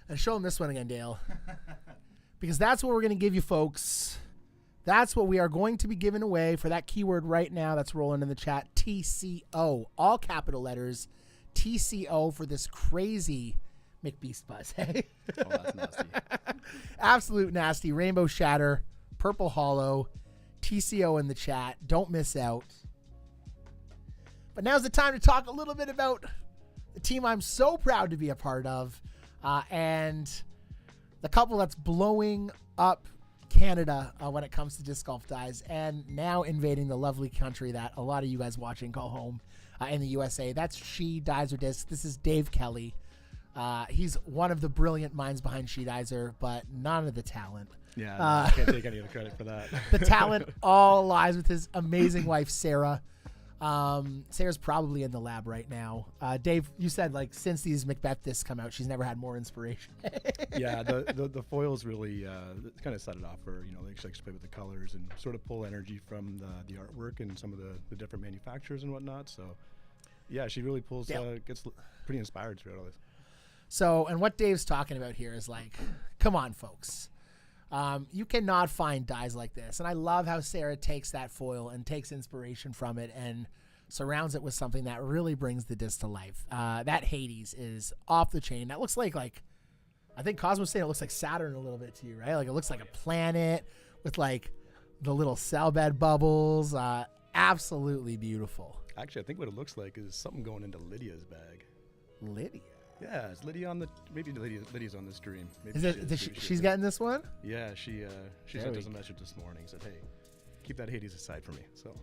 And show them this one again, Dale. Because that's what we're going to give you, folks. That's what we are going to be giving away for that keyword right now that's rolling in the chat. TCO. All capital letters. TCO for this crazy McBeast buzz. Hey? Oh, that's nasty. Absolute nasty. Rainbow Shatter. Purple Hollow. TCO in the chat. Don't miss out. But now's the time to talk a little bit about the team I'm so proud to be a part of. And the couple that's blowing up Canada when it comes to disc golf dies, and now invading the lovely country that a lot of you guys watching call home in the USA. That's She Dyzer Disc. This is Dave Kelly. He's one of the brilliant minds behind She Dyzer, but none of the talent. Yeah, no, I can't take any of the credit for that. The talent all lies with his amazing wife, Sarah. Sarah's probably in the lab right now. Dave, you said like since these McBeth discs come out, she's never had more inspiration. Yeah, the foils really kind of set it off for, she likes to play with the colors and sort of pull energy from the artwork and some of the different manufacturers and whatnot. So yeah, she really pulls, gets pretty inspired throughout all this. So, and what Dave's talking about here is like, come on, folks. You cannot find dies like this. And I love how Sarah takes that foil and takes inspiration from it and surrounds it with something that really brings the disc to life. That Hades is off the chain. That looks like I think Cosmo's saying it looks like Saturn a little bit to you, right? Like it looks like a planet with like the little cell bed bubbles. Absolutely beautiful. Actually, I think what it looks like is something going into Lydia's bag. Lydia. Yeah, is Lydia on maybe Lydia's on the stream. Maybe Is it? She's getting this one. Yeah, she sent us a message this morning. Said, "Hey, keep that Hades aside for me." So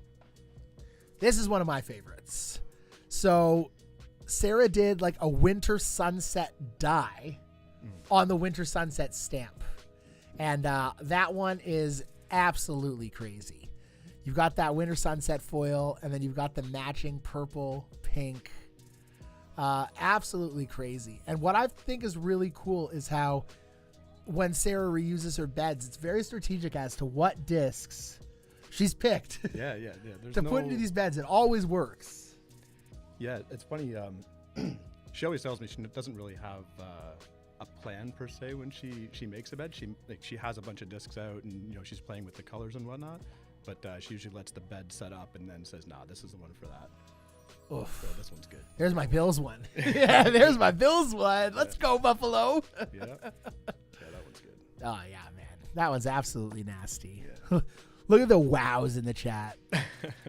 this is one of my favorites. So Sarah did like a winter sunset die on the winter sunset stamp, and that one is absolutely crazy. You've got that winter sunset foil, and then you've got the matching purple, pink. Absolutely crazy. And what I think is really cool is how when Sarah reuses her beds, it's very strategic as to what discs she's picked yeah. There's to put into these beds. It always works. Yeah, it's funny. She always tells me she doesn't really have a plan per se when she makes a bed. She has a bunch of discs out and she's playing with the colors and whatnot, but she usually lets the bed set up and then says, "Nah, this is the one for that." Oof. So this one's good. There's my Bills one. Yeah, there's my Bills one. Let's go, Buffalo. Yeah, that one's good. Oh, yeah, man. That one's absolutely nasty. Yeah. Look at the wows in the chat.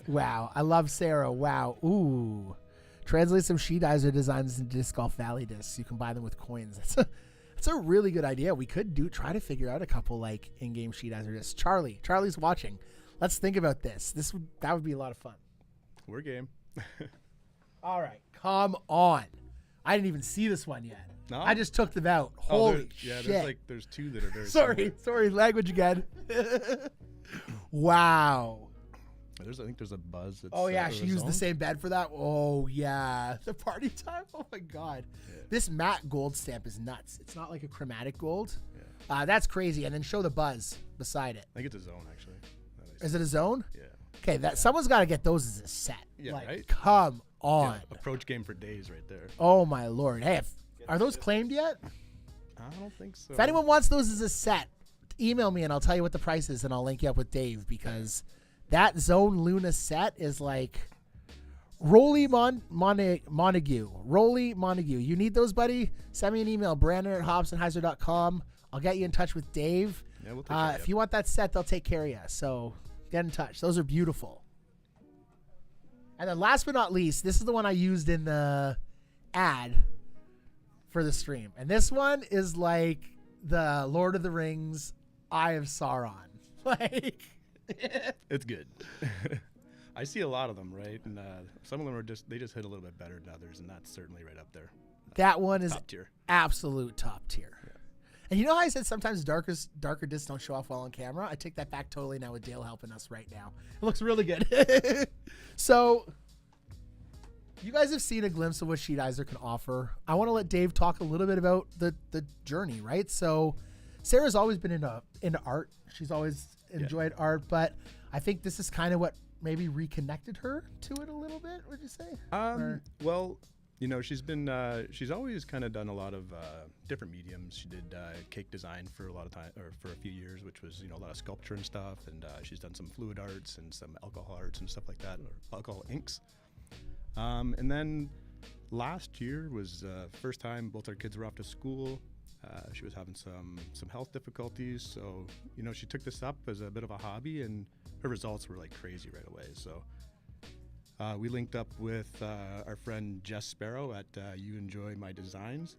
Wow. I love Sarah. Wow. Ooh. Translate some She Dyzer designs into Disc Golf Valley discs. You can buy them with coins. That's a really good idea. We could try to figure out a couple like in-game She Dyzer discs. Charlie's watching. Let's think about this. That would be a lot of fun. We're game. All right, come on. I didn't even see this one yet. No? I just took them out. Holy shit. There's two that are very Sorry, language again. Wow. I think there's a buzz. That's, oh, yeah, she used the same bed for that. Oh, yeah. The party time? Oh, my God. Yeah. This matte gold stamp is nuts. It's not like a chromatic gold. Yeah. That's crazy. And then show the buzz beside it. I think it's a zone, actually. Is it a zone? Yeah. Okay, someone's got to get those as a set. Yeah, like, right? Come on. Yeah, approach game for days right there. Oh, my Lord. Hey, are those claimed yet? I don't think so. If anyone wants those as a set, email me and I'll tell you what the price is and I'll link you up with Dave because that Zone Luna set is like Rolly Montague. Rolly Montague. You need those, buddy? Send me an email, brandon@hobsonhyzer.com. I'll get you in touch with Dave. Yeah, we'll take care of you. If you want that set, they'll take care of you. So get in touch. Those are beautiful. And then last but not least, this is the one I used in the ad for the stream. And this one is like the Lord of the Rings Eye of Sauron. Like, it's good. I see a lot of them, right? And some of them they just hit a little bit better than others, and that's certainly right up there. That one is top tier. Absolute top tier. Yeah. And you know how I said sometimes darker discs don't show off well on camera? I take that back totally now with Dale helping us right now. It looks really good. So you guys have seen a glimpse of what She Dyzer can offer. I want to let Dave talk a little bit about the journey, right? So Sarah's always been into art. She's always enjoyed art, but I think this is kind of what maybe reconnected her to it a little bit. Would you say? Well, you know, she's always kind of done a lot of different mediums. She did cake design for a lot of time, or for a few years, which was, you know, a lot of sculpture and stuff. And she's done some fluid arts and some alcohol arts and stuff like that, or alcohol inks. And then last year was first time both our kids were off to school. She was having some health difficulties, so, you know, she took this up as a bit of a hobby, and her results were like crazy right away. So we linked up with our friend Jess Sparrow at You Enjoy My Designs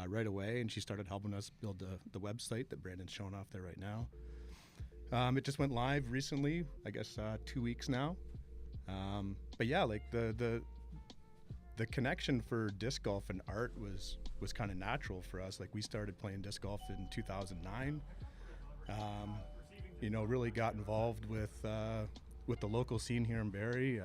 right away, and she started helping us build the website that Brandon's showing off there right now. It just went live recently, I guess 2 weeks now. But yeah, like the connection for disc golf and art was kind of natural for us. Like, we started playing disc golf in 2009. You know, really got involved with the local scene here in Barrie.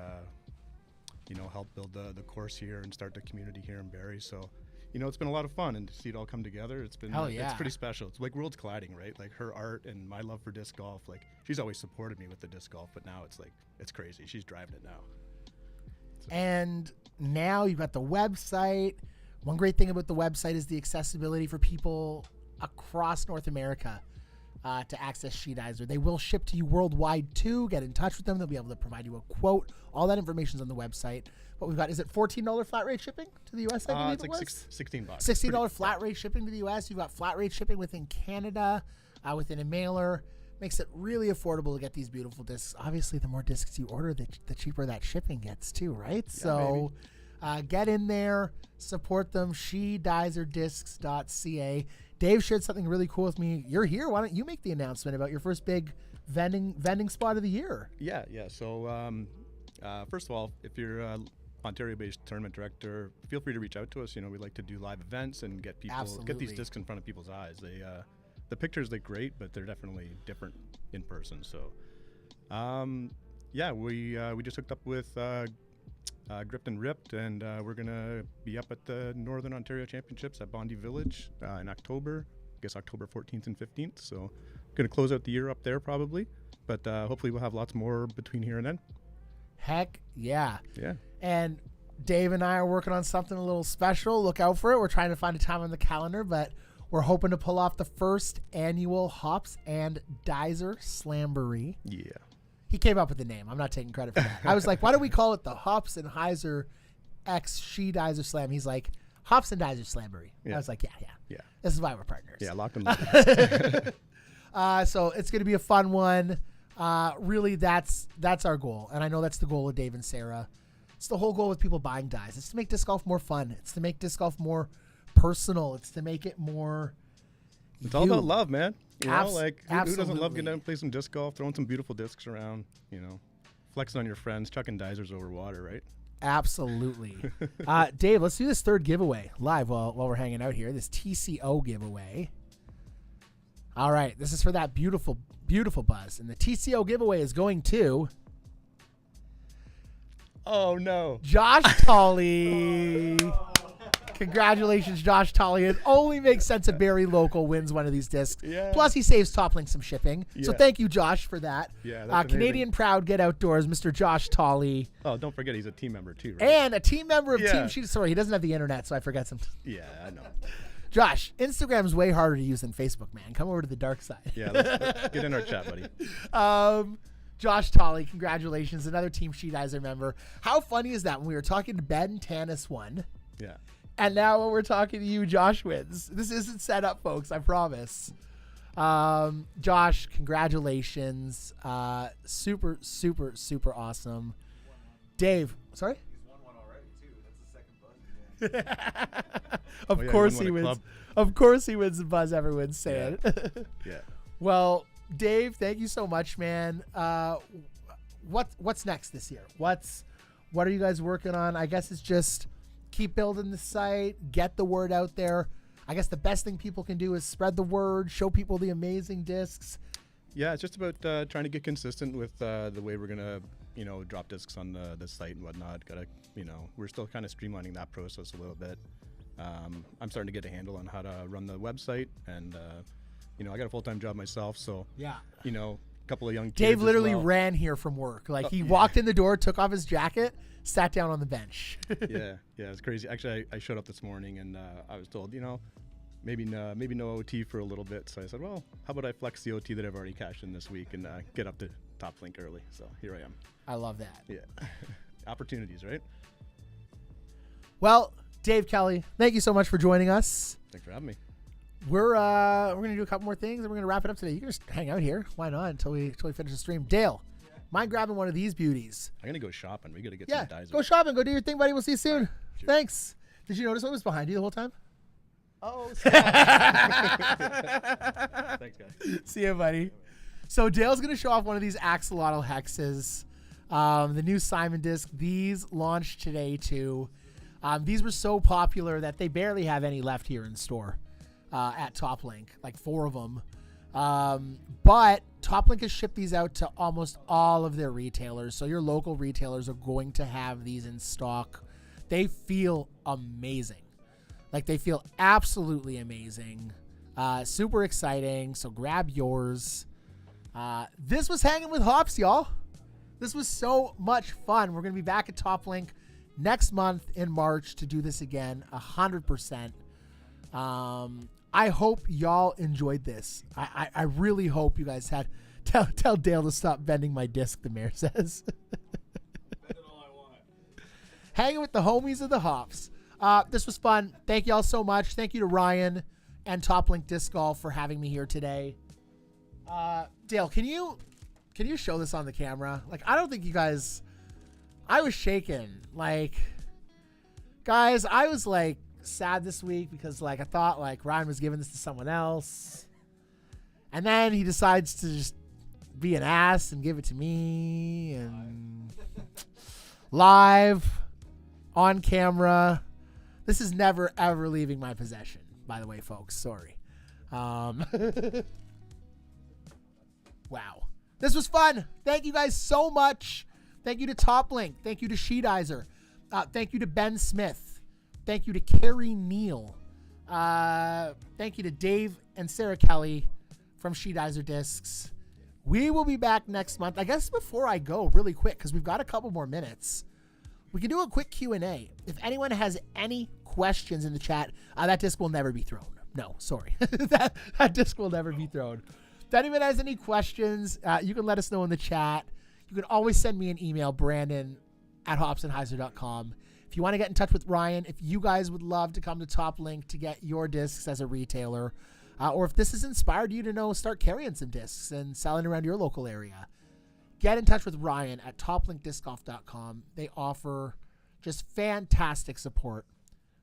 You know, helped build the course here and start the community here in Barrie. So, you know, it's been a lot of fun, and to see it all come together, it's been it's pretty special. It's like worlds colliding, right? Like, her art and my love for disc golf. Like, she's always supported me with the disc golf, but now it's like, it's crazy. She's driving it now. And now you've got the website. One great thing about the website is the accessibility for people across North America to access She Dyzer. They will ship to you worldwide too. Get in touch with them. They'll be able to provide you a quote. All that information is on the website. What we've got, is it $14 flat rate shipping to the US? I believe it's like $16. $16 flat rate shipping to the US. You've got flat rate shipping within Canada, within a mailer. Makes it really affordable to get these beautiful discs. Obviously, the more discs you order, the cheaper that shipping gets too, right? Yeah, so get in there, support them. SheDyzerDiscs.ca. Dave shared something really cool with me. You're here. Why don't you make the announcement about your first big vending spot of the year? Yeah. So first of all, if you're Ontario-based tournament director, feel free to reach out to us. You know, we like to do live events and get these discs in front of people's eyes. The pictures look great, but they're definitely different in person. So, yeah, we just hooked up with Gripped and Ripped, and we're gonna be up at the Northern Ontario Championships at Bondi Village in October. I guess October 14th and 15th. So, gonna close out the year up there probably, but hopefully we'll have lots more between here and then. Heck yeah! Yeah. And Dave and I are working on something a little special. Look out for it. We're trying to find a time on the calendar, but we're hoping to pull off the first annual Hops and Dyzer Slamboree. Yeah. He came up with the name. I'm not taking credit for that. I was like, why don't we call it the Hops and Hyzer X She Dyzer Slam? He's like, Hops and Dyzer Slamboree. Yeah. I was like, yeah. This is why we're partners. Yeah, locked and loaded. So it's going to be a fun one. Really, that's our goal. And I know that's the goal of Dave and Sarah. It's the whole goal with people buying dies. It's to make disc golf more fun. It's to make disc golf more personal. It's to make it more It's all about love, man. You know, like who doesn't love absolutely. getting out and play some disc golf, throwing some beautiful discs around, you know, flexing on your friends, chucking Dyzers over water, right? Absolutely. Dave, let's do this third giveaway live while we're hanging out here. This TCO giveaway. All right, this is for that beautiful, beautiful buzz. And the TCO giveaway is going to Oh, no. Josh Tolley. Congratulations, Josh Tolley. It only makes sense a Barrie local wins one of these discs. Yeah. Plus, he saves Toplink some shipping. So Yeah. thank you, Josh, for that. Yeah, that's Canadian amazing. Proud Get Outdoors, Mr. Josh Tolley. Oh, don't forget he's a team member too, right? And a team member of Yeah. Team She. Sorry, he doesn't have the internet, so I forget some. Yeah, I know. Josh, Instagram's way harder to use than Facebook, man. Come over to the dark side. Yeah, let's get in our chat, buddy. Josh Tolley, congratulations. Another Team She Dyzer member. How funny is that when we were talking to Ben, Tanis won. Yeah. And now when we're talking to you, Josh wins. This isn't set up, folks. I promise. Josh, congratulations. Super, super, super awesome. Dave, sorry? He's won one already, too. That's the second buzz. Of Oh, yeah, course you he won a wins. club. Of course he wins the buzz, everyone's saying. Yeah. Well, Dave, thank you so much, man. What's next this year? What are you guys working on? I guess it's just keep building the site, get the word out there. I guess the best thing people can do is spread the word, show people the amazing discs. Yeah, it's just about trying to get consistent with the way we're gonna, you know, drop discs on the site and whatnot. We're still kind of streamlining that process a little bit. I'm starting to get a handle on how to run the website and, You know, I got a full-time job myself, so Yeah. you know, a couple of young kids Dave as literally well. ran here from work. Like he yeah. walked in the door, took off his jacket, sat down on the bench. Yeah, it's crazy. Actually, I showed up this morning and I was told, you know, maybe no OT for a little bit. So I said, well, how about I flex the OT that I've already cashed in this week and get up to Top Link early. So here I am. I love that. Yeah, opportunities, right? Well, Dave Kelly, thank you so much for joining us. Thanks for having me. We're gonna do a couple more things and we're gonna wrap it up today. You can just hang out here. Why not until we finish the stream? Dale, mind grabbing one of these beauties? I'm gonna go shopping. We gotta get Yeah, some Dyzer. go shopping. Go do your thing, buddy. We'll see you soon. Cheers. Thanks. Did you notice what was behind you the whole time? Oh, thanks, guys. See you, buddy. So Dale's gonna show off one of these axolotl hexes, the new Simon disc. These launched today too. These were so popular that they barely have any left here in store at Top Link, like 4 of them. But Top Link has shipped these out to almost all of their retailers. So your local retailers are going to have these in stock. They feel amazing. Like they feel absolutely amazing. Super exciting. So grab yours. This was Hanging with Hops, y'all. This was so much fun. We're going to be back at Top Link next month in March to do this again, 100%. I hope y'all enjoyed this. I really hope you guys had. Tell Dale to stop bending my disc, the mayor says. Hanging with the homies of the Hops. This was fun. Thank y'all so much. Thank you to Ryan and Top Link Disc Golf for having me here today. Dale, can you show this on the camera? Like, I don't think you guys... I was shaking. Like, guys, I was like sad this week because like I thought like Ryan was giving this to someone else. And then he decides to just be an ass and give it to me and live on camera. This is never ever leaving my possession, by the way, folks. Sorry. Wow. This was fun. Thank you guys so much. Thank you to Top Link. Thank you to She Dyzer. Thank you to Ben Smith. Thank you to Carrie Neal. Thank you to Dave and Sarah Kelly from She Dyzer Discs. We will be back next month. I guess before I go, really quick, because we've got a couple more minutes, we can do a quick Q&A. If anyone has any questions in the chat, that disc will never be thrown. No, sorry. that disc will never be thrown. If anyone has any questions, you can let us know in the chat. You can always send me an email, brandon@hopsandhyzer.com. If you want to get in touch with Ryan, if you guys would love to come to Top Link to get your discs as a retailer, or if this has inspired you to start carrying some discs and selling around your local area, get in touch with Ryan at toplinkdiscgolf.com. They offer just fantastic support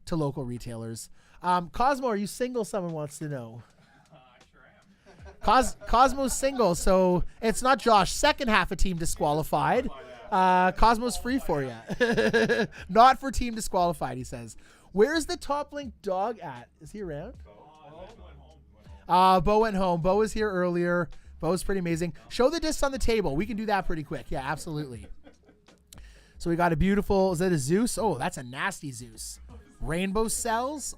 to local retailers. Cosmo, are you single? Someone wants to know. Cosmo's single, so it's not Josh. Second half of Team Disqualified. Cosmo's free for you. Not for Team Disqualified, he says. Where's the Top Link dog at? Is he around? Bo went home. Bo was here earlier. Bo's pretty amazing. Show the discs on the table. We can do that pretty quick. Yeah, absolutely. So we got a beautiful, is that a Zeus? Oh, that's a nasty Zeus. Rainbow cells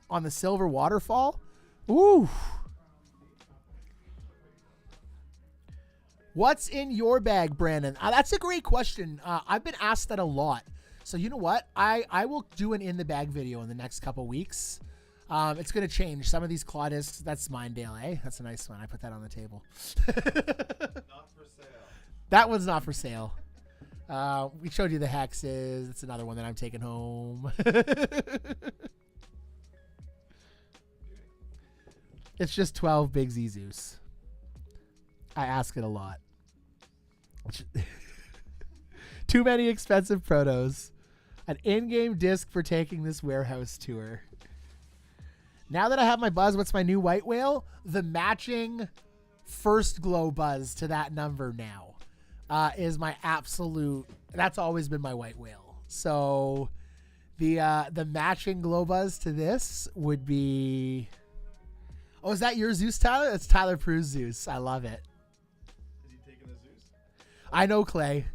on the silver waterfall. Ooh. What's in your bag, Brandon? That's a great question. I've been asked that a lot. So you know what? I will do an in the bag video in the next couple weeks. It's going to change. Some of these claw discs, that's mine, Dale, eh? That's a nice one. I put that on the table. Not for sale. That one's not for sale. We showed you the hexes. It's another one that I'm taking home. It's just 12 Big Z Zeus. I ask it a lot. Too many expensive protos. An in-game disc for taking this warehouse tour. Now that I have my buzz, what's my new white whale? The matching first glow buzz to that number now is my absolute. That's always been my white whale. So the matching glow buzz to this would be. Oh, is that your Zeus, Tyler? That's Tyler Prue's Zeus. I love it. Is he taking the Zeus? I know, Clay.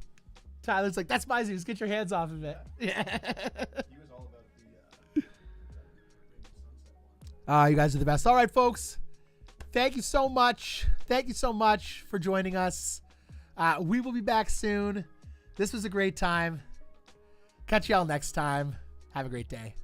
Tyler's like, that's my Zeus. Get your hands off of it. Yeah. He was all about the You guys are the best. All right, folks. Thank you so much. Thank you so much for joining us. We will be back soon. This was a great time. Catch y'all next time. Have a great day.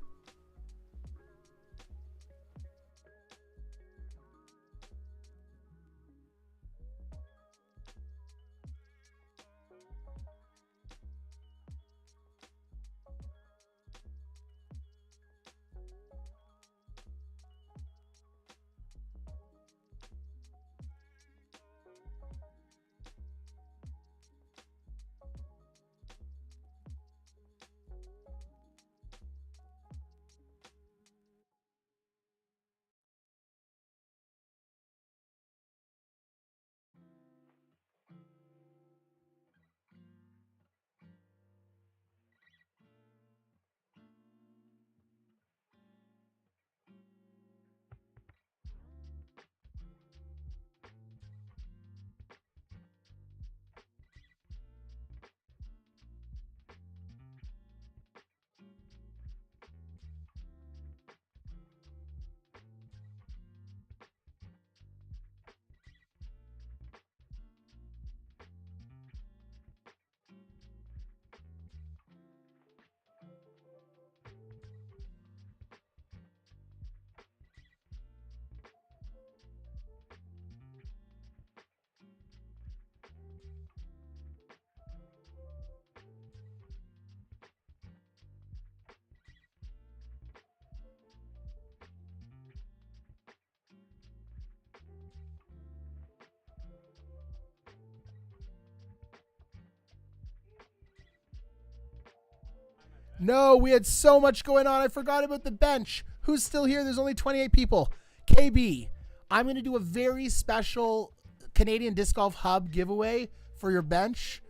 No, we had so much going on. I forgot about the bench. Who's still here? There's only 28 people. KB, I'm going to do a very special Canadian Disc Golf Hub giveaway for your bench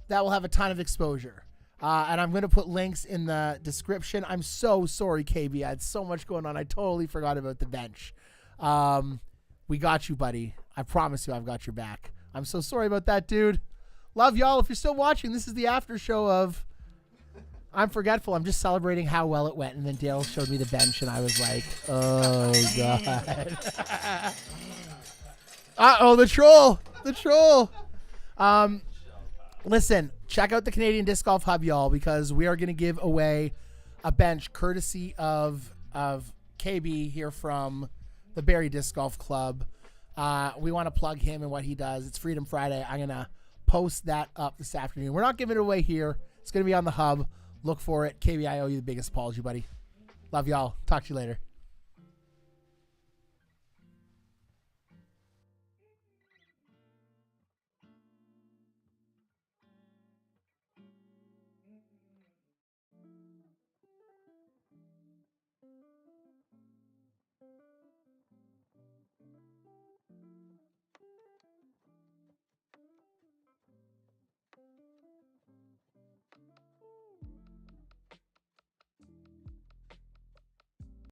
that will have a ton of exposure. And I'm going to put links in the description. I'm so sorry, KB. I had so much going on. I totally forgot about the bench. We got you, buddy. I promise you I've got your back. I'm so sorry about that, dude. Love y'all. If you're still watching, this is the after show of I'm Forgetful. I'm just celebrating how well it went. And then Dale showed me the bench, and I was like, oh, God. Uh-oh, the troll. The troll. Listen, check out the Canadian Disc Golf Hub, y'all, because we are going to give away a bench courtesy of KB here from the Barrie Disc Golf Club. We want to plug him and what he does. It's Freedom Friday. I'm going to post that up this afternoon. We're not giving it away here. It's going to be on the hub. Look for it. KB, I owe you the biggest apology, buddy. Love y'all. Talk to you later.